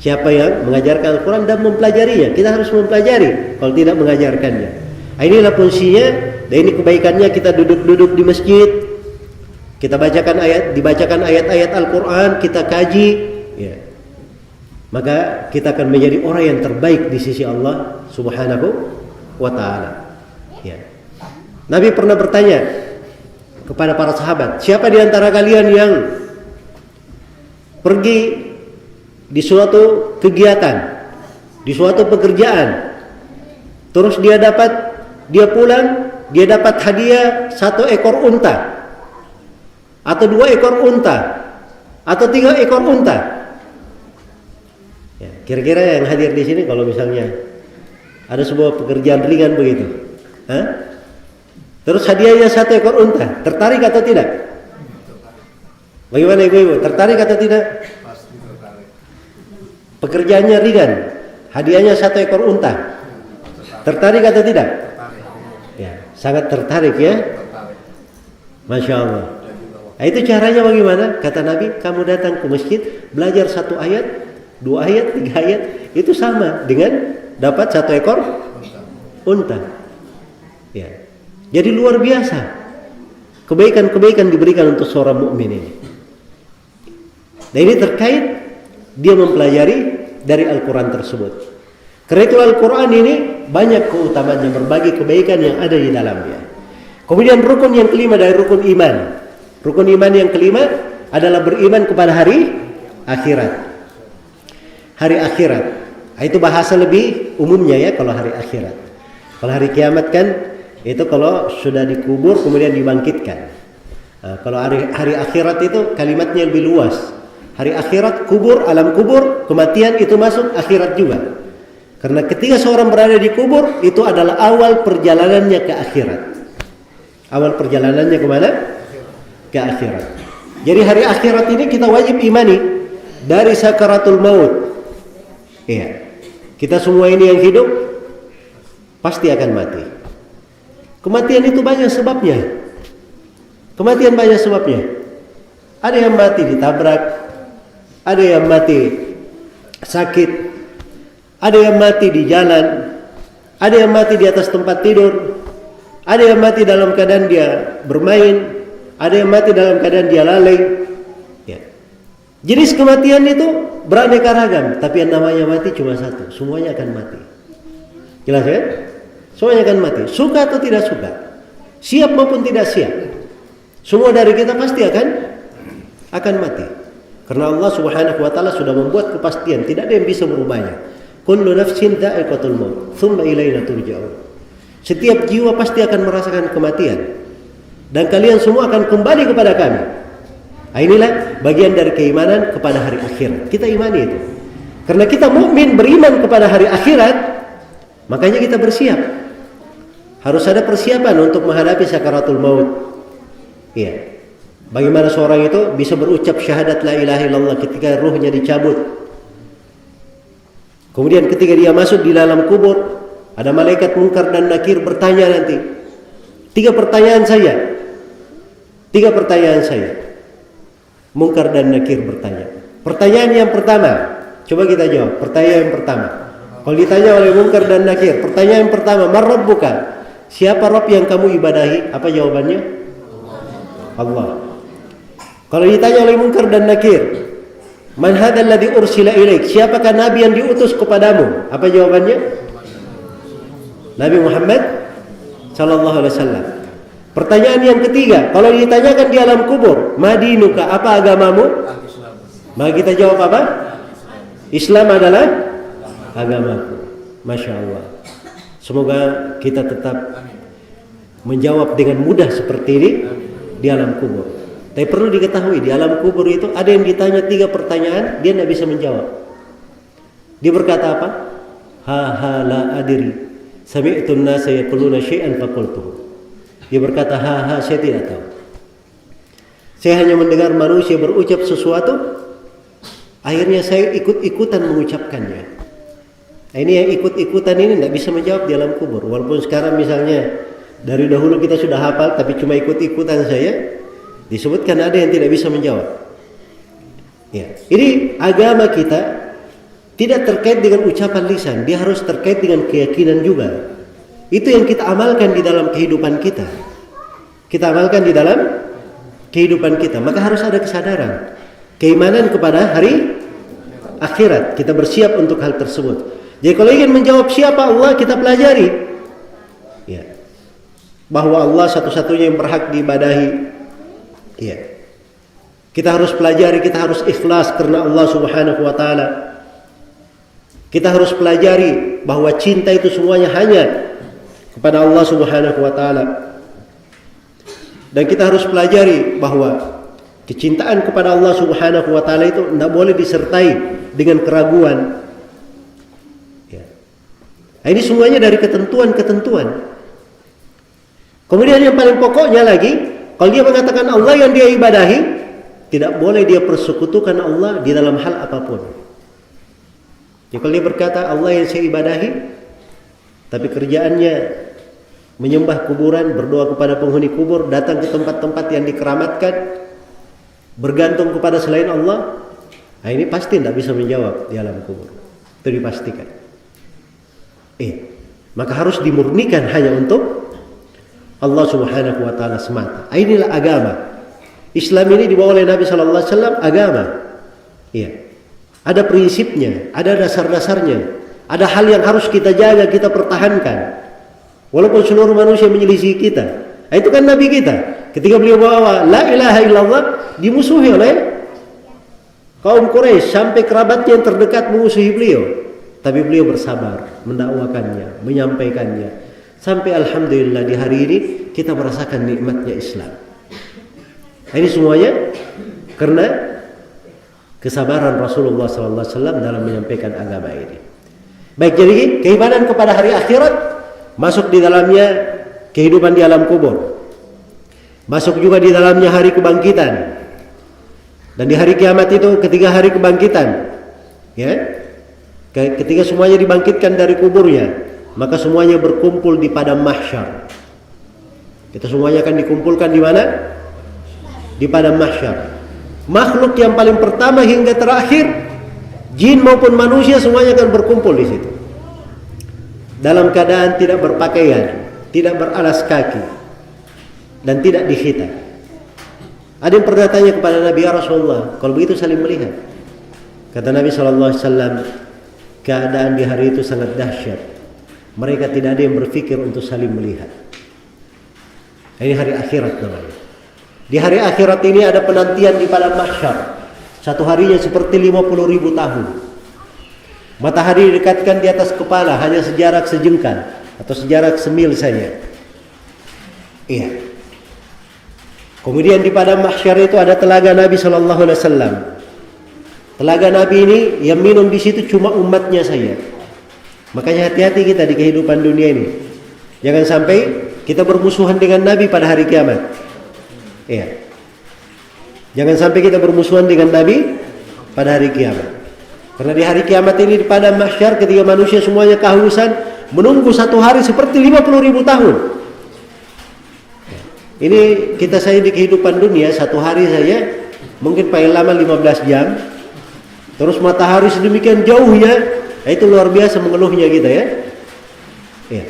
Siapa yang mengajarkan Al-Quran dan mempelajarinya? Kita harus mempelajari kalau tidak mengajarkannya. Inilah fungsinya, dan ini kebaikannya kita duduk-duduk di masjid. Kita dibacakan ayat-ayat Al-Quran, kita kaji, ya. Maka kita akan menjadi orang yang terbaik di sisi Allah Subhanahu wa ta'ala. Ya. Nabi pernah bertanya kepada para sahabat, siapa di antara kalian yang pergi di suatu kegiatan, di suatu pekerjaan, terus dia pulang, dia dapat hadiah 1 ekor unta, atau 2 ekor unta, atau 3 ekor unta. Ya, kira-kira yang hadir di sini kalau misalnya ada sebuah pekerjaan ringan begitu, terus hadiahnya 1 ekor unta, tertarik atau tidak? Bagaimana ibu-ibu? Tertarik atau tidak? Pasti tertarik. Pekerjaannya ringan, hadiahnya 1 ekor unta, tertarik atau tidak? Tertarik. Ya, sangat tertarik ya. Tertarik. Masya Allah. Nah, itu caranya bagaimana? Kata Nabi, kamu datang ke masjid, belajar 1 ayat, 2 ayat, 3 ayat, itu sama dengan dapat 1 ekor unta. Ya. Jadi luar biasa kebaikan-kebaikan diberikan untuk seorang mukmin ini. Nah, ini terkait dia mempelajari dari Al-Quran tersebut. Karena itu Al-Quran ini banyak keutamaannya, berbagai kebaikan yang ada di dalamnya. Kemudian rukun yang kelima dari rukun iman. Rukun iman yang kelima adalah beriman kepada hari akhirat. Hari akhirat. Itu bahasa lebih umumnya ya kalau hari akhirat. Kalau hari kiamat kan itu kalau sudah dikubur kemudian dibangkitkan. Nah, kalau hari akhirat itu kalimatnya lebih luas. Hari akhirat, kubur, alam kubur, kematian itu masuk akhirat juga. Karena ketika seorang berada di kubur, itu adalah awal perjalanannya ke akhirat. Awal perjalanannya kemana? Ke akhirat. Jadi hari akhirat ini kita wajib imani dari sakaratul maut. Iya. Kita semua ini yang hidup pasti akan mati. Kematian itu banyak sebabnya. Kematian banyak sebabnya. Ada yang mati ditabrak, ada yang mati sakit, ada yang mati di jalan, ada yang mati di atas tempat tidur, ada yang mati dalam keadaan dia bermain, ada yang mati dalam keadaan dia lalai. Ya. Jenis kematian itu beraneka ragam, tapi yang namanya mati cuma satu, semuanya akan mati. Jelas ya? Semuanya akan mati, suka atau tidak suka, siap maupun tidak siap. Semua dari kita pasti akan mati. Karena Allah Subhanahu wa taala sudah membuat kepastian, tidak ada yang bisa merubahnya. Kullu nafsin dha'iqatul maut, tsumma ilaina turja'un. Setiap jiwa pasti akan merasakan kematian. Dan kalian semua akan kembali kepada kami. Nah, inilah bagian dari keimanan kepada hari akhirat. Kita imani itu. Karena kita mukmin beriman kepada hari akhirat, makanya kita bersiap. Harus ada persiapan untuk menghadapi sakaratul maut. Iya. Bagaimana seorang itu bisa berucap syahadat la ilaha illallah ketika ruhnya dicabut. Kemudian ketika dia masuk di dalam kubur, ada malaikat Munkar dan Nakir bertanya nanti. 3 pertanyaan saja. 3 pertanyaan saja. Munkar dan Nakir bertanya. Pertanyaan yang pertama, Coba kita jawab. Pertanyaan yang pertama. Kalau ditanya oleh Munkar dan Nakir, pertanyaan yang pertama, man rabbuka? Siapa Rabb yang kamu ibadahi? Apa jawabannya? Allah. Kalau ditanya oleh Munkar dan Nakir, man hadzal ladzi ursila ilaik? Siapakah nabi yang diutus kepadamu? Apa jawabannya? Nabi Muhammad sallallahu alaihi wasallam. Pertanyaan yang ketiga, kalau ditanyakan di alam kubur, madinuka, apa agamamu? Maka kita jawab apa? Islam adalah agamaku. Masya Allah. Semoga kita tetap menjawab dengan mudah seperti ini di alam kubur. Tapi perlu diketahui, di alam kubur itu ada yang ditanya 3 pertanyaan, dia tidak bisa menjawab. Dia berkata apa? Ha la adri. Sami'tu an-nasa yaquluna syai'an faqultuhu. Dia berkata, saya tidak tahu. Saya hanya mendengar manusia berucap sesuatu, akhirnya saya ikut-ikutan mengucapkannya. Nah, ini yang ikut-ikutan ini tidak bisa menjawab di alam kubur. Walaupun sekarang misalnya dari dahulu kita sudah hafal, tapi cuma ikut-ikutan saya, disebutkan ada yang tidak bisa menjawab. Ya. Ini agama kita tidak terkait dengan ucapan lisan, dia harus terkait dengan keyakinan juga. Itu yang kita amalkan di dalam kehidupan kita. Kita amalkan di dalam kehidupan kita. Maka harus ada kesadaran, keimanan kepada hari akhirat. Kita bersiap untuk hal tersebut. Jadi kalau ingin menjawab siapa Allah, kita pelajari. Ya. Bahwa Allah satu-satunya yang berhak diibadahi. Ya. Kita harus pelajari, kita harus ikhlas karena Allah Subhanahu wa taala. Kita harus pelajari bahwa cinta itu semuanya hanya kepada Allah Subhanahu wa taala. Dan kita harus pelajari bahwa kecintaan kepada Allah Subhanahu wa taala itu tidak boleh disertai dengan keraguan. Ya. Nah, ini semuanya dari ketentuan-ketentuan. Kemudian yang paling pokoknya lagi, kalau dia mengatakan Allah yang dia ibadahi, tidak boleh dia persekutukan Allah di dalam hal apapun. Ya, kalau dia berkata Allah yang saya ibadahi, tapi kerjaannya menyembah kuburan, berdoa kepada penghuni kubur, datang ke tempat-tempat yang dikeramatkan, bergantung kepada selain Allah, nah ini pasti tidak bisa menjawab di alam kubur. Itu dipastikan. Maka harus dimurnikan hanya untuk Allah Subhanahu wa taala semata. Inilah agama. Islam ini dibawa oleh Nabi sallallahu alaihi wasallam agama. Iya. Ada prinsipnya, ada dasar-dasarnya, ada hal yang harus kita jaga, kita pertahankan. Walaupun seluruh manusia menyelisih kita. Nah, itu kan Nabi kita. Ketika beliau bawa la ilaha illallah, dimusuhi oleh kaum Quraisy, sampai kerabatnya yang terdekat mengusuhi beliau. Tapi beliau bersabar, mendakwakannya, menyampaikannya. Sampai alhamdulillah di hari ini kita merasakan nikmatnya Islam. Nah, ini semuanya karena kesabaran Rasulullah SAW dalam menyampaikan agama ini. Baik, jadi keimanan kepada hari akhirat masuk di dalamnya kehidupan di alam kubur. Masuk juga di dalamnya hari kebangkitan. Dan di hari kiamat itu ketika hari kebangkitan, ya, ketika semuanya dibangkitkan dari kuburnya, maka semuanya berkumpul di padang mahsyar. Kita semuanya akan dikumpulkan di mana? Di padang mahsyar. Makhluk yang paling pertama hingga terakhir, jin maupun manusia semuanya akan berkumpul di situ. Dalam keadaan tidak berpakaian, tidak beralas kaki, dan tidak dihita. Ada yang pernah tanya kepada Nabi, ya Rasulullah, kalau begitu saling melihat. Kata Nabi SAW, keadaan di hari itu sangat dahsyat. Mereka tidak ada yang berpikir untuk saling melihat. Ini hari akhirat namanya. Di hari akhirat ini ada penantian di padang mahsyar. Satu harinya seperti 50.000 tahun. Matahari didekatkan di atas kepala hanya sejarak sejengkal atau sejarak semil saja. Iya. Kemudian di padang mahsyar itu ada telaga Nabi sallallahu alaihi wasallam. Telaga Nabi ini yang minum di situ cuma umatnya saja. Makanya hati-hati kita di kehidupan dunia ini. Jangan sampai kita bermusuhan dengan Nabi pada hari kiamat. Iya. Jangan sampai kita bermusuhan dengan Nabi pada hari kiamat. Karena di hari kiamat ini di padang mahsyar ketika manusia semuanya kehausan, menunggu satu hari seperti 50.000 tahun. Ini kita saja di kehidupan dunia satu hari saja mungkin paling lama 15 jam atau terus matahari sedemikian jauhnya, itu luar biasa mengeluhnya kita ya. Ya.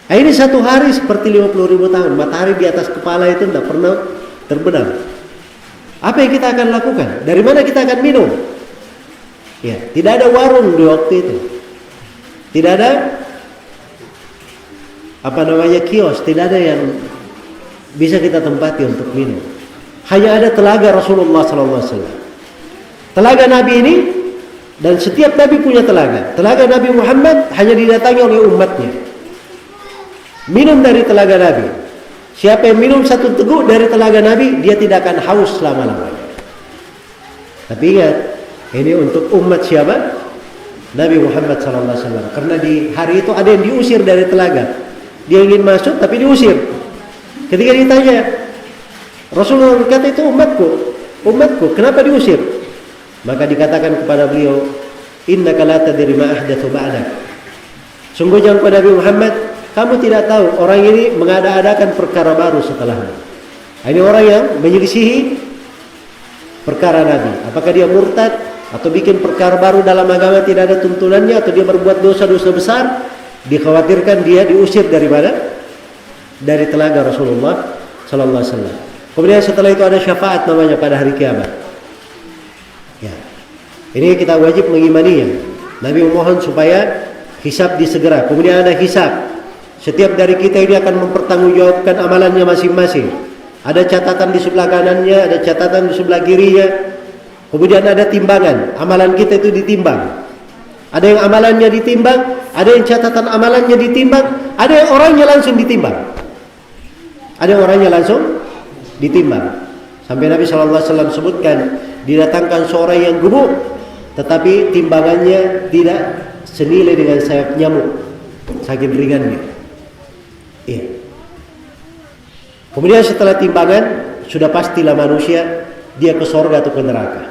Nah, ini satu hari seperti 50.000 tahun, matahari di atas kepala itu tidak pernah terbenam. Apa yang kita akan lakukan? Dari mana kita akan minum? Ya, tidak ada warung di waktu itu. Tidak ada kios, tidak ada yang bisa kita tempati untuk minum. Hanya ada telaga Rasulullah SAW. Telaga Nabi ini, dan setiap Nabi punya telaga. Telaga Nabi Muhammad hanya didatangi oleh umatnya. Minum dari telaga Nabi. Siapa yang minum satu teguk dari telaga Nabi, dia tidak akan haus selama-lamanya. Tapi ingat, ini untuk umat siapa? Nabi Muhammad SAW. Karena di hari itu ada yang diusir dari telaga. Dia ingin masuk tapi diusir. Ketika ditanya, Rasulullah berkata, itu umatku, kenapa diusir? Maka dikatakan kepada beliau, innaka la tadri ma ahdatsu ba'dak. Sungguhnya kepada Nabi Muhammad, kamu tidak tahu orang ini mengada-adakan perkara baru setelahnya. Ini orang yang menyelisihi perkara Nabi. Apakah dia murtad atau bikin perkara baru dalam agama tidak ada tuntunannya, atau dia berbuat dosa-dosa besar? Dikhawatirkan dia diusir dari mana? Dari telaga Rasulullah sallallahu alaihi wasallam. Kemudian setelah itu ada syafaat namanya pada hari kiamat. Ya. Ini kita wajib mengimaninya. Nabi memohon supaya hisab disegera. Kemudian ada hisab. Setiap dari kita ini akan mempertanggungjawabkan amalannya masing-masing. Ada catatan di sebelah kanannya, ada catatan di sebelah kirinya. Kemudian ada timbangan. Amalan kita itu ditimbang. Ada yang amalannya ditimbang, ada yang catatan amalannya ditimbang, ada yang orangnya langsung ditimbang. Ada yang orangnya langsung ditimbang. Sampai Nabi SAW sebutkan, didatangkan seorang yang gemuk, tetapi timbangannya tidak senilai dengan sayap nyamuk, saking ringannya. Iya. Kemudian setelah timbangan, sudah pastilah manusia dia ke surga atau ke neraka.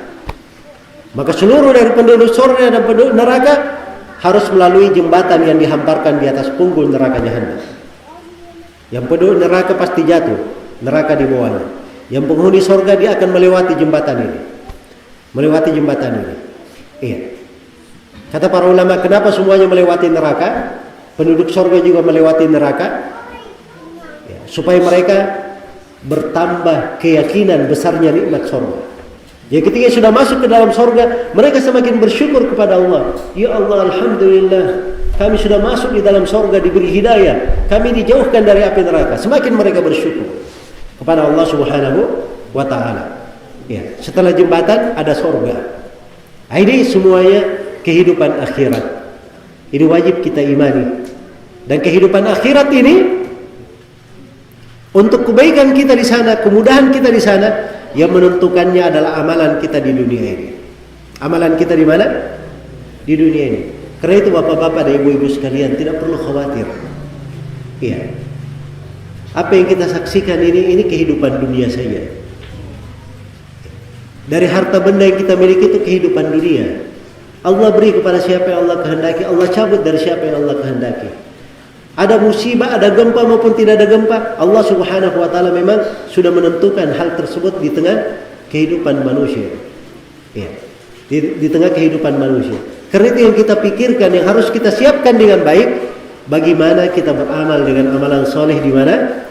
Maka seluruh dari penduduk surga dan penduduk neraka harus melalui jembatan yang dihamparkan di atas punggul neraka jahanam. Yang penduduk neraka pasti jatuh, neraka di bawahnya. Yang penghuni surga dia akan melewati jembatan ini. Melewati jembatan ini. Iya. Kata para ulama, kenapa semuanya melewati neraka? Penduduk surga juga melewati neraka. Ya, supaya mereka bertambah keyakinan besarnya nikmat surga. Ya, ketika sudah masuk ke dalam surga, mereka semakin bersyukur kepada Allah. Ya Allah, alhamdulillah, kami sudah masuk di dalam surga, diberi hidayah, kami dijauhkan dari api neraka. Semakin mereka bersyukur kepada Allah Subhanahu wa ta'ala. Ya, setelah jembatan ada surga. Ini semuanya kehidupan akhirat. Ini wajib kita imani. Dan kehidupan akhirat ini untuk kebaikan kita di sana, kemudahan kita di sana, yang menentukannya adalah amalan kita di dunia ini. Amalan kita di mana? Di dunia ini. Karena itu bapak-bapak dan ibu-ibu sekalian, tidak perlu khawatir. Iya. Apa yang kita saksikan ini kehidupan dunia saja. Dari harta benda yang kita miliki itu kehidupan dunia. Allah beri kepada siapa yang Allah kehendaki, Allah cabut dari siapa yang Allah kehendaki. Ada musibah, ada gempa maupun tidak ada gempa, Allah Subhanahu wa ta'ala memang sudah menentukan hal tersebut di tengah kehidupan manusia. Ya. Di tengah kehidupan manusia. Karena itu yang kita pikirkan, yang harus kita siapkan dengan baik, bagaimana kita beramal dengan amalan soleh di mana?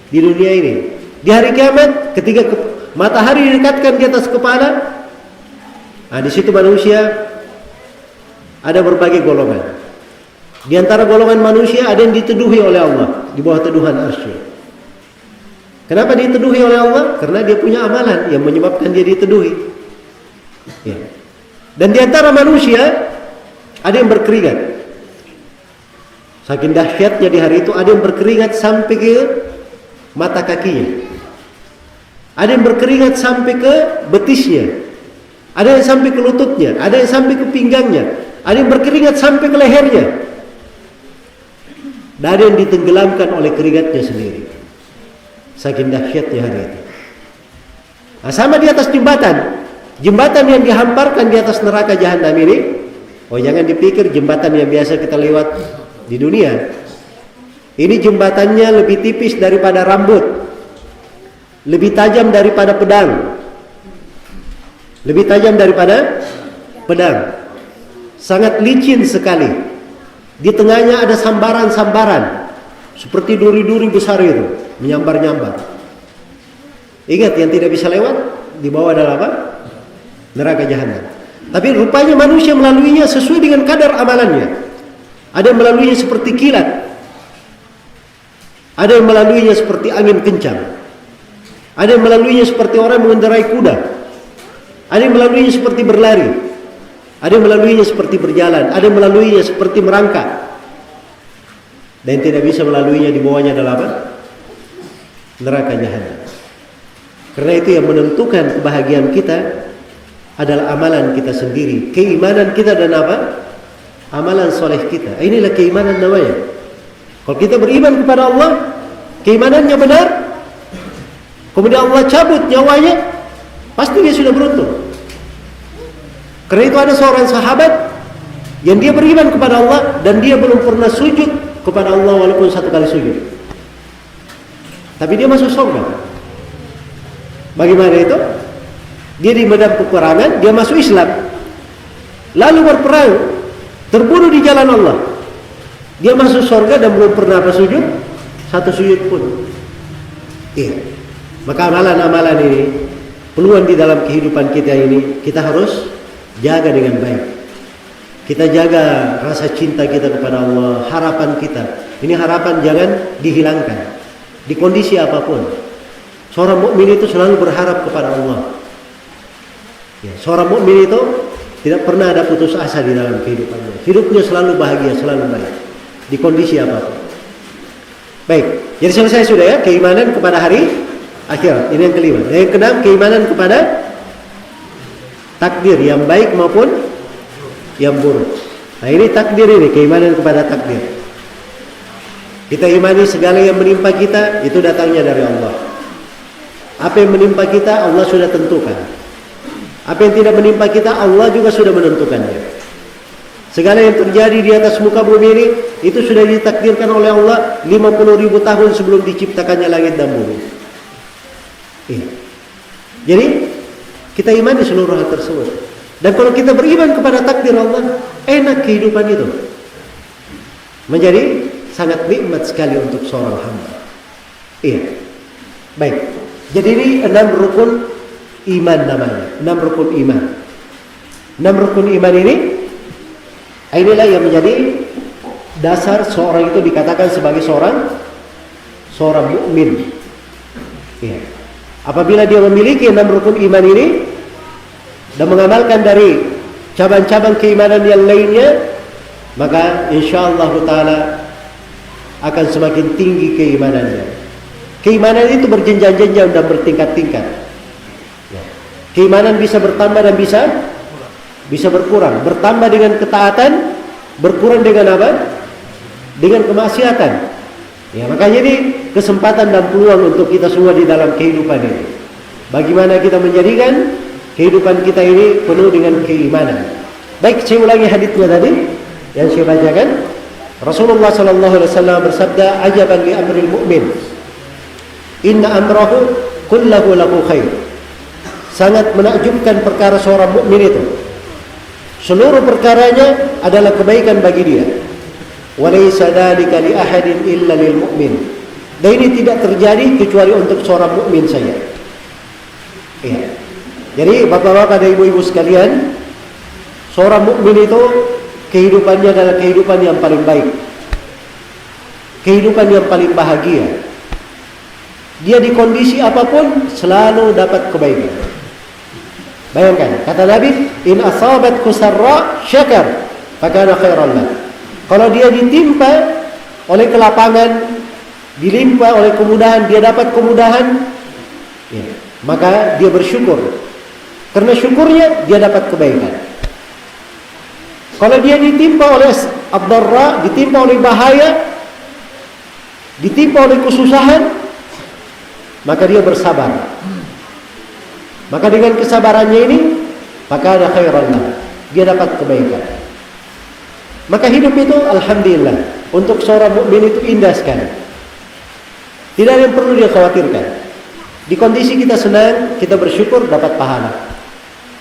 Di dunia ini. Di hari kiamat, ketika matahari didekatkan di atas kepala, di situ manusia ada berbagai golongan. Di antara golongan manusia ada yang diteduhi oleh Allah di bawah teduhan arsy. Kenapa diteduhi oleh Allah? Karena dia punya amalan yang menyebabkan dia diteduhi. Ya. Dan di antara manusia ada yang berkeringat. Saking dahsyatnya di hari itu, ada yang berkeringat sampai ke mata kakinya. Ada yang berkeringat sampai ke betisnya. Ada yang sampai ke lututnya, ada yang sampai ke pinggangnya, ada yang berkeringat sampai ke lehernya. Dan ada yang ditenggelamkan oleh keringatnya sendiri. Saking dahsyatnya hari itu. Nah, sama di atas jembatan. Jembatan yang dihamparkan di atas neraka jahanam ini. Oh, jangan dipikir jembatan yang biasa kita lewat di dunia. Ini jembatannya lebih tipis daripada rambut. Lebih tajam daripada pedang. Lebih tajam daripada pedang, sangat licin sekali. Di tengahnya ada sambaran-sambaran seperti duri-duri besar itu, menyambar-nyambar. Ingat, yang tidak bisa lewat di bawah adalah apa? Neraka jahanam. Tapi rupanya manusia melaluinya sesuai dengan kadar amalannya. Ada yang melaluinya seperti kilat, ada yang melaluinya seperti angin kencang, ada yang melaluinya seperti orang mengendarai kuda, ada yang melaluinya seperti berlari, ada yang melaluinya seperti berjalan, ada yang melaluinya seperti merangkak. Dan tidak bisa melaluinya di bawahnya adalah apa? Neraka jahanam. Karena itu yang menentukan kebahagiaan kita adalah amalan kita sendiri, keimanan kita dan apa? Amalan soleh kita. Inilah keimanan namanya. Kalau kita beriman kepada Allah, keimanannya benar, kemudian Allah cabut nyawanya, pasti dia sudah beruntung. Karena itu ada seorang sahabat yang dia beriman kepada Allah dan dia belum pernah sujud kepada Allah walaupun satu kali sujud. Tapi dia masuk surga. Bagaimana itu? Dia di medan peperangan, dia masuk Islam, lalu berperang, terbunuh di jalan Allah. Dia masuk surga dan belum pernah apa sujud, satu sujud pun. Iya. Maka amalan-amalan ini, peluang di dalam kehidupan kita ini, kita harus jaga dengan baik. Kita jaga rasa cinta kita kepada Allah, harapan kita. Ini harapan jangan dihilangkan di kondisi apapun. Seorang mukmin itu selalu berharap kepada Allah. Ya, seorang mukmin itu tidak pernah ada putus asa di dalam kehidupannya. Hidupnya selalu bahagia, selalu baik di kondisi apapun. Baik, jadi selesai sudah ya keimanan kepada hari akhirat. Ini yang kelima. Dan yang keenam, keimanan kepada takdir yang baik maupun yang buruk. Nah, ini takdir, ini keimanan kepada takdir. Kita imani segala yang menimpa kita itu datangnya dari Allah. Apa yang menimpa kita Allah sudah tentukan. Apa yang tidak menimpa kita Allah juga sudah menentukannya. Segala yang terjadi di atas muka bumi ini itu sudah ditakdirkan oleh Allah 50.000 tahun sebelum diciptakannya langit dan bumi. Iya. Jadi kita imani seluruh hal tersebut. Dan kalau kita beriman kepada takdir Allah, enak kehidupan itu. Menjadi sangat nikmat sekali untuk seorang hamba. Iya. Baik. Jadi ini 6 rukun iman namanya. 6 rukun iman. 6 rukun iman inilah yang menjadi dasar seorang itu dikatakan sebagai seorang mukmin. Iya. Apabila dia memiliki 6 rukun iman ini dan mengamalkan dari cabang-cabang keimanan yang lainnya, maka insyaallah taala akan semakin tinggi keimanannya. Keimanan itu berjenjang-jenjang dan bertingkat-tingkat. Keimanan bisa bertambah dan bisa berkurang. Bertambah dengan ketaatan, berkurang dengan apa? Dengan kemaksiatan. Ya, makanya ini kesempatan dan peluang untuk kita semua di dalam kehidupan ini. Bagaimana kita menjadikan kehidupan kita ini penuh dengan keimanan. Baik, saya ulangi haditsnya tadi yang saya bacakan. Rasulullah sallallahu alaihi wasallam bersabda, "Ajaban li amril mu'min. Inna amrahu kullahu lahu khair." Sangat menakjubkan perkara seorang mukmin itu. Seluruh perkaranya adalah kebaikan bagi dia. Walaysa dzalika li ahadin illa lil mu'min. Dan ini tidak terjadi kecuali untuk seorang mukmin saja. Iya. Jadi bapak-bapak dan ibu-ibu sekalian, seorang mukmin itu kehidupannya adalah kehidupan yang paling baik. Kehidupan yang paling bahagia. Dia di kondisi apapun selalu dapat kebaikan. Bayangkan, kata Nabi, in asabatku sarra syakar, fakana khairan lah. Kalau dia ditimpa oleh kelapangan, dilimpa oleh kemudahan, dia dapat kemudahan, ya, maka dia bersyukur. Karena syukurnya dia dapat kebaikan. Kalau dia ditimpa oleh ad-dharra, ditimpa oleh bahaya, ditimpa oleh kesusahan, maka dia bersabar. Maka dengan kesabarannya ini, maka ada khairan lah. Dia dapat kebaikan. Maka hidup itu alhamdulillah untuk seorang mukmin itu indah sekali. Tidak ada yang perlu dia khawatirkan. Di kondisi kita senang, kita bersyukur dapat pahala.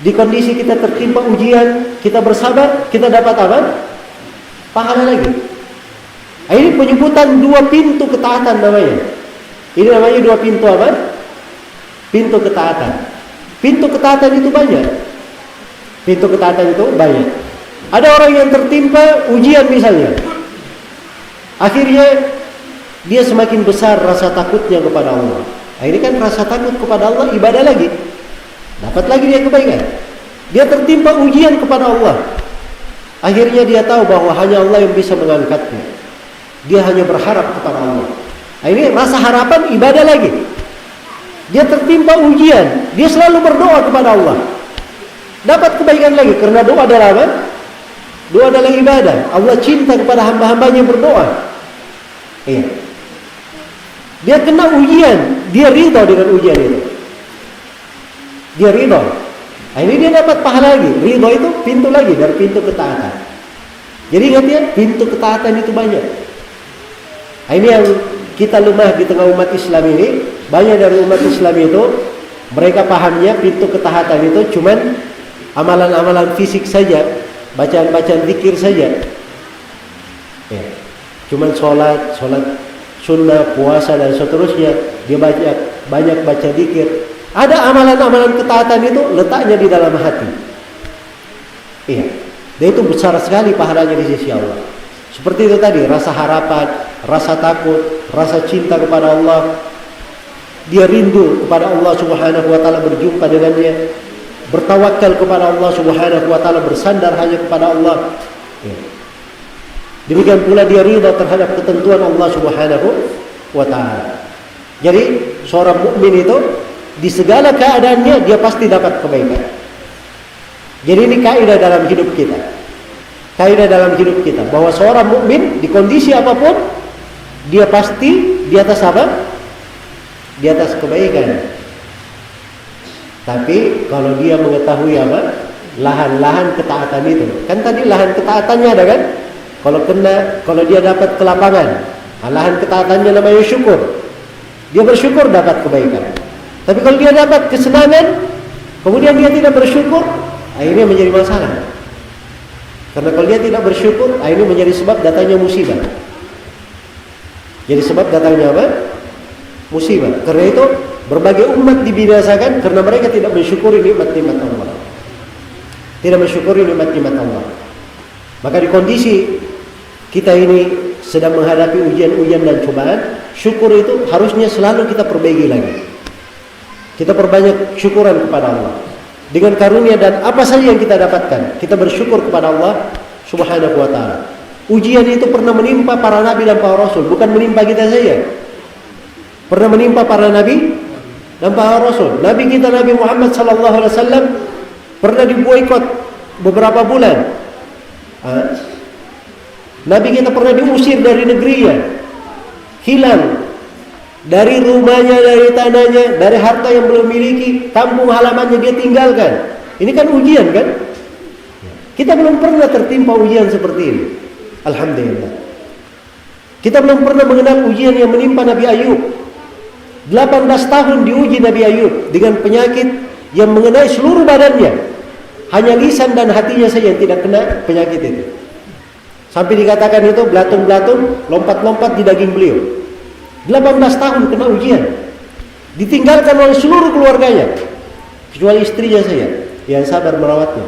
Di kondisi kita tertimpa ujian, kita bersabar, kita dapat apa? Pahala lagi. Ini penyebutan dua pintu ketaatan namanya. Ini namanya dua pintu apa? Pintu ketaatan. Pintu ketaatan itu banyak. Pintu ketaatan itu banyak. Ada orang yang tertimpa ujian misalnya. Akhirnya dia semakin besar rasa takutnya kepada Allah. Ini kan rasa takut kepada Allah, ibadah lagi. Dapat lagi dia kebaikan. Dia tertimpa ujian kepada Allah. Akhirnya dia tahu bahwa hanya Allah yang bisa mengangkatnya. Dia hanya berharap kepada Allah. Ini rasa harapan, ibadah lagi. Dia tertimpa ujian, dia selalu berdoa kepada Allah. Dapat kebaikan lagi, karena doa adalah apa? Doa adalah ibadah. Allah cinta kepada hamba-hambanya yang berdoa. Iya. Dia kena ujian, dia ridha dengan ujian itu. Dia ridha. Ini dia dapat pahala lagi. Ridha itu pintu lagi dari pintu ketaatan. Jadi ingat ya, pintu ketaatan itu banyak. Ini yang kita lemah di tengah umat Islam ini. Banyak dari umat Islam itu mereka pahamnya pintu ketaatan itu cuman amalan-amalan fisik saja, bacaan-bacaan zikir saja. Ya. Cuman sholat sunnah, puasa dan seterusnya. Dia banyak baca zikir. Ada amalan-amalan ketaatan itu letaknya di dalam hati. Iya. Dan itu besar sekali pahalanya di sisi Allah. Seperti itu tadi, rasa harapan, rasa takut, rasa cinta kepada Allah. Dia rindu kepada Allah Subhanahu wa taala, berjumpa dengannya, bertawakal kepada Allah Subhanahu wa taala, bersandar hanya kepada Allah. Ya. Demikian pula dia ridha terhadap ketentuan Allah Subhanahu wa taala. Jadi seorang mukmin itu di segala keadaannya dia pasti dapat kebaikan. Jadi ini kaidah dalam hidup kita. Kaidah dalam hidup kita bahwa seorang mukmin di kondisi apapun dia pasti di atas apa? Di atas kebaikan. Tapi kalau dia mengetahui apa? Lahan-lahan ketaatan itu. Kan tadi lahan ketaatannya ada kan? Kalau dia dapat kelapangan, lahan ketaatannya namanya syukur. Dia bersyukur dapat kebaikan. Tapi kalau dia dapat kesenangan, kemudian dia tidak bersyukur, akhirnya menjadi masalah. Karena kalau dia tidak bersyukur, ini menjadi sebab datangnya musibah. Jadi sebab datangnya apa? Musibah. Karena itu berbagai umat dibinasakan karena mereka tidak mensyukuri nikmat-nikmat Allah. Tidak mensyukuri nikmat-nikmat Allah. Maka di kondisi kita ini sedang menghadapi ujian-ujian dan cobaan, syukur itu harusnya selalu kita perbaiki lagi. Kita perbanyak syukuran kepada Allah. Dengan karunia dan apa saja yang kita dapatkan, kita bersyukur kepada Allah Subhanahu wa taala. Ujian itu pernah menimpa para nabi dan para rasul, bukan menimpa kita saja. Pernah menimpa para nabi dan para rasul. Nabi kita Nabi Muhammad sallallahu alaihi wasallam pernah diboikot beberapa bulan. Nabi kita pernah diusir dari negerinya, hilang dari rumahnya, dari tanahnya, dari harta yang belum miliki, kampung halamannya dia tinggalkan. Ini kan ujian kan? Kita belum pernah tertimpa ujian seperti ini. Alhamdulillah. Kita belum pernah mengenal ujian yang menimpa Nabi Ayub. 18 tahun diuji Nabi Ayub dengan penyakit yang mengenai seluruh badannya. Hanya lisan dan hatinya saja yang tidak kena penyakit itu. Sampai dikatakan itu belatung-belatung lompat-lompat di daging beliau. 18 tahun kena ujian. Ditinggalkan oleh seluruh keluarganya. Kecuali istrinya saja yang sabar merawatnya.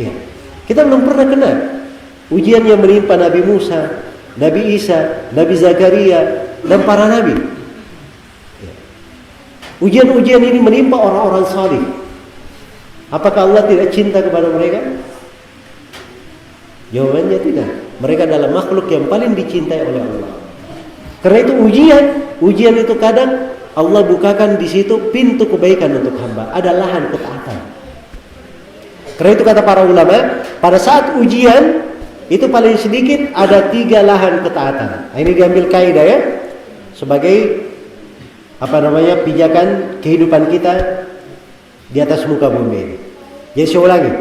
Ya. Kita belum pernah kena ujian yang menimpa Nabi Musa, Nabi Isa, Nabi Zakaria, dan para nabi. Ya. Ujian-ujian ini menimpa orang-orang salih. Apakah Allah tidak cinta kepada mereka? Jawabannya tidak. Mereka adalah makhluk yang paling dicintai oleh Allah. Karena itu ujian itu kadang Allah bukakan di situ pintu kebaikan untuk hamba. Ada lahan ketaatan. Karena itu kata para ulama, pada saat ujian itu paling sedikit ada 3 lahan ketaatan. Nah, ini diambil kaidah ya, sebagai pijakan kehidupan kita di atas muka bumi ini. Jadi saya ulangi,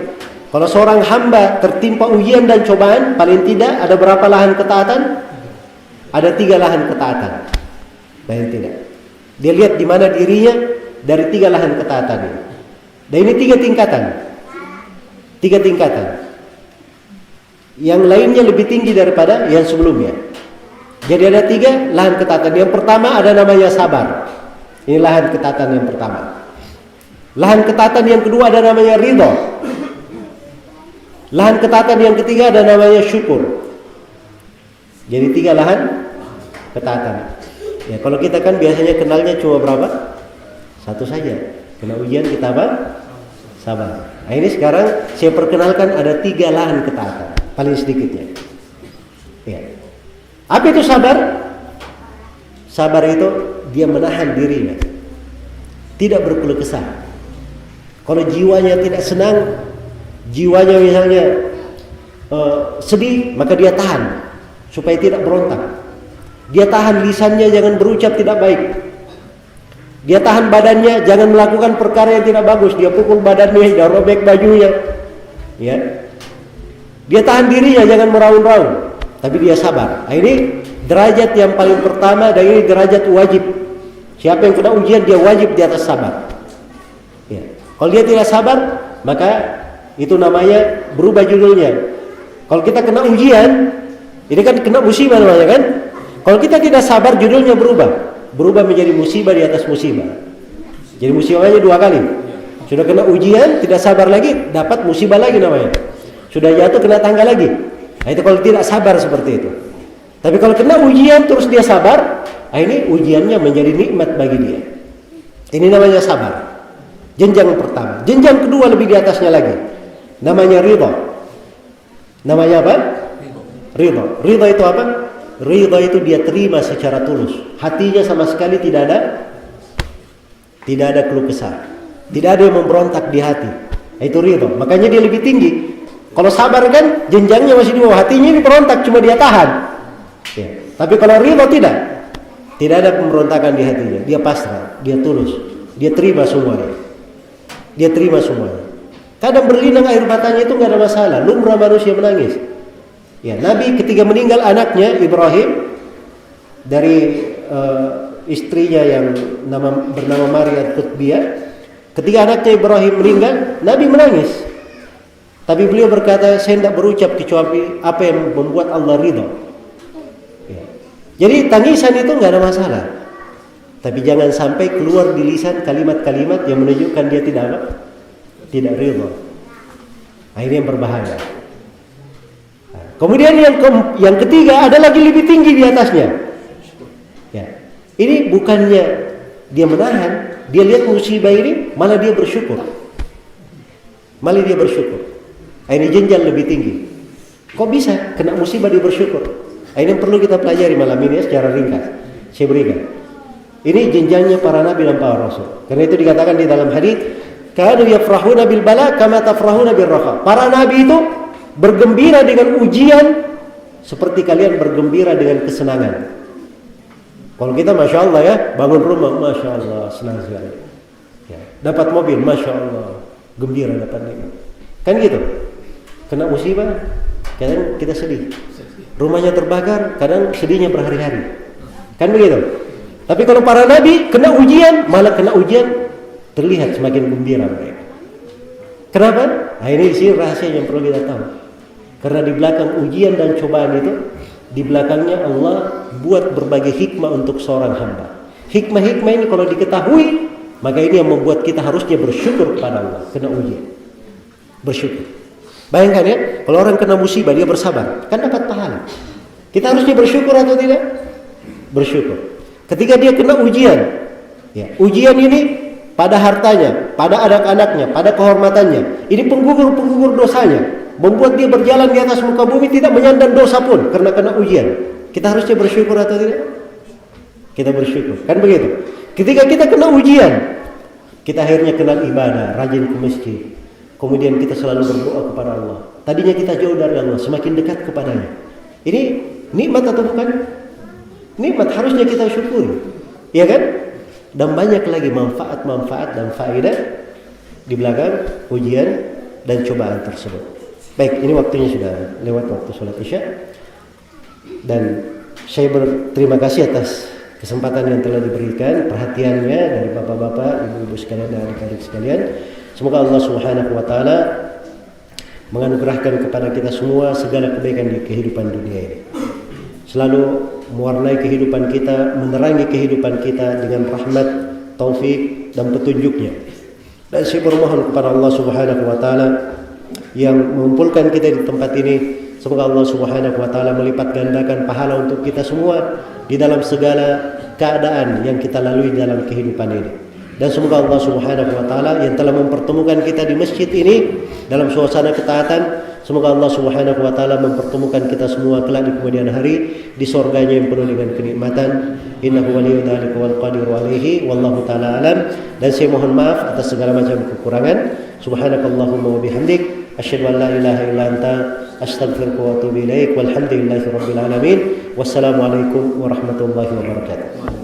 kalau seorang hamba tertimpa ujian dan cobaan, paling tidak ada berapa lahan ketaatan? Ada 3 lahan ketaatan. Paling tidak. Dia lihat di mana dirinya dari 3 lahan ketaatan ini. Dan ini 3 tingkatan. 3 tingkatan. Yang lainnya lebih tinggi daripada yang sebelumnya. Jadi ada 3 lahan ketaatan. Yang pertama ada namanya sabar. Ini lahan ketaatan yang pertama. Lahan ketaatan yang kedua ada namanya ridho. Lahan ketaatan yang ketiga ada namanya syukur. Jadi 3 lahan ketaatan. Ya, kalau kita kan biasanya kenalnya cuma berapa? 1 saja. Kena ujian kita apa? Sabar. Nah, ini sekarang saya perkenalkan ada 3 lahan ketaatan, paling sedikitnya. Ya. Apa itu sabar? Sabar itu dia menahan dirinya, tidak berkeluh kesah. Kalau jiwanya tidak senang, jiwanya misalnya sedih, maka dia tahan supaya tidak berontak. Dia tahan lisannya jangan berucap tidak baik. Dia tahan badannya jangan melakukan perkara yang tidak bagus. Dia pukul badannya, dia robek bajunya. Ya. Dia tahan dirinya jangan meraung-raung, tapi dia sabar. Nah, ini derajat yang paling pertama dan ini derajat wajib. Siapa yang kena ujian dia wajib di atas sabar. Ya. Kalau dia tidak sabar, maka itu namanya berubah judulnya. Kalau kita kena ujian, ini kan kena musibah namanya kan? Kalau kita tidak sabar judulnya berubah menjadi musibah di atas musibah. Jadi musibahnya 2 kali. Sudah kena ujian, tidak sabar lagi, dapat musibah lagi namanya. Sudah jatuh kena tangga lagi. Nah, itu kalau tidak sabar seperti itu. Tapi kalau kena ujian terus dia sabar, nah ini ujiannya menjadi nikmat bagi dia. Ini namanya sabar. Jenjang pertama. Jenjang kedua lebih di atasnya lagi. Namanya ridha. Namanya apa? Ridha. Ridha itu apa? Ridha itu dia terima secara tulus. Hatinya sama sekali tidak ada keluh kesah. Tidak ada yang memberontak di hati. Itu ridha. Makanya dia lebih tinggi. Kalau sabar kan jenjangnya masih di bawah. Hatinya ini berontak cuma dia tahan. Ya. Tapi kalau ridha tidak. Tidak ada pemberontakan di hatinya. Dia pasrah, dia tulus. Dia terima semuanya. Dia terima semuanya. Kadang berlinang air matanya itu nggak ada masalah. Lumrah manusia menangis. Ya, Nabi ketika meninggal anaknya Ibrahim dari istrinya yang bernama Maria Qutbiyah, ketika anaknya Ibrahim meninggal, Nabi menangis. Tapi beliau berkata, saya tidak berucap kecuali apa yang membuat Allah ridha. Ya. Jadi tangisan itu nggak ada masalah. Tapi jangan sampai keluar di lisan kalimat-kalimat yang menunjukkan dia tidak ridha. Akhirnya yang berbahaya. Kemudian yang ketiga ada lagi lebih tinggi di atasnya. Ya. Ini bukannya dia menahan, dia lihat musibah ini malah dia bersyukur. Malah dia bersyukur. Ini jenjang lebih tinggi. Kok bisa kena musibah dia bersyukur? Ini yang perlu kita pelajari malam ini secara ringkas. Saya berikan. Ini jenjangnya para nabi dan para rasul. Karena itu dikatakan di dalam hadis, kanu yafrahuna bil bala kama tafrahuna bir raha. Para nabi itu bergembira dengan ujian seperti kalian bergembira dengan kesenangan. Kalau kita masya Allah ya, bangun rumah masya Allah senang sekali. Ya, dapat mobil masya Allah gembira dapat nikmat. Kan gitu. Kena musibah kadang kita sedih. Rumahnya terbakar kadang sedihnya berhari-hari. Kan begitu. Tapi kalau para nabi kena ujian, malah kena ujian terlihat semakin gembira mereka. Kenapa? Nah, ini sih rahasia yang perlu kita tahu. Karena di belakang ujian dan cobaan itu, di belakangnya Allah buat berbagai hikmah untuk seorang hamba. Hikmah-hikmah ini kalau diketahui, maka ini yang membuat kita harusnya bersyukur kepada Allah. Kena ujian, bersyukur. Bayangkan ya, kalau orang kena musibah dia bersabar, kan dapat pahala. Kita harusnya bersyukur atau tidak? Bersyukur. Ketika dia kena ujian, ya, ujian ini pada hartanya, pada anak-anaknya, pada kehormatannya, ini penggugur dosanya. Membuat dia berjalan di atas muka bumi tidak menyandang dosa pun karena kena ujian. Kita harusnya bersyukur atau tidak? Kita bersyukur. Kan begitu. Ketika kita kena ujian, kita akhirnya kenal ibadah, rajin ke masjid. Kemudian kita selalu berdoa kepada Allah. Tadinya kita jauh dari Allah, semakin dekat kepadanya. Ini nikmat atau bukan? Nikmat, harusnya kita syukuri. Ya kan? Dan banyak lagi manfaat-manfaat dan faedah di belakang ujian dan cobaan tersebut. Baik, ini waktunya sudah lewat waktu sholat isya. Dan saya berterima kasih atas kesempatan yang telah diberikan, perhatiannya dari bapak-bapak, ibu-ibu sekalian dan adik-adik sekalian. Semoga Allah Subhanahu wa taala menganugerahkan kepada kita semua segala kebaikan di kehidupan dunia ini. Selalu mewarnai kehidupan kita, menerangi kehidupan kita dengan rahmat, taufik dan petunjuknya. Dan saya bermohon kepada Allah Subhanahu wa taala yang mengumpulkan kita di tempat ini, semoga Allah Subhanahu wa taala melipat gandakan pahala untuk kita semua di dalam segala keadaan yang kita lalui dalam kehidupan ini. Dan semoga Allah Subhanahu wa taala yang telah mempertemukan kita di masjid ini dalam suasana ketaatan, semoga Allah Subhanahu wa taala mempertemukan kita semua kelak di kemudian hari di surganya yang penuh dengan kenikmatan. Innahu waliyyu dzalika wal qadiru alaihi wallahu taala alam. Dan saya mohon maaf atas segala macam kekurangan. Subhanakallahumma wa bihamdik asyhadu an la ilaha illa anta astaghfiruka wa atubu ilaik. Walhamdulillahi rabbil alamin. Wassalamualaikum warahmatullahi wabarakatuh.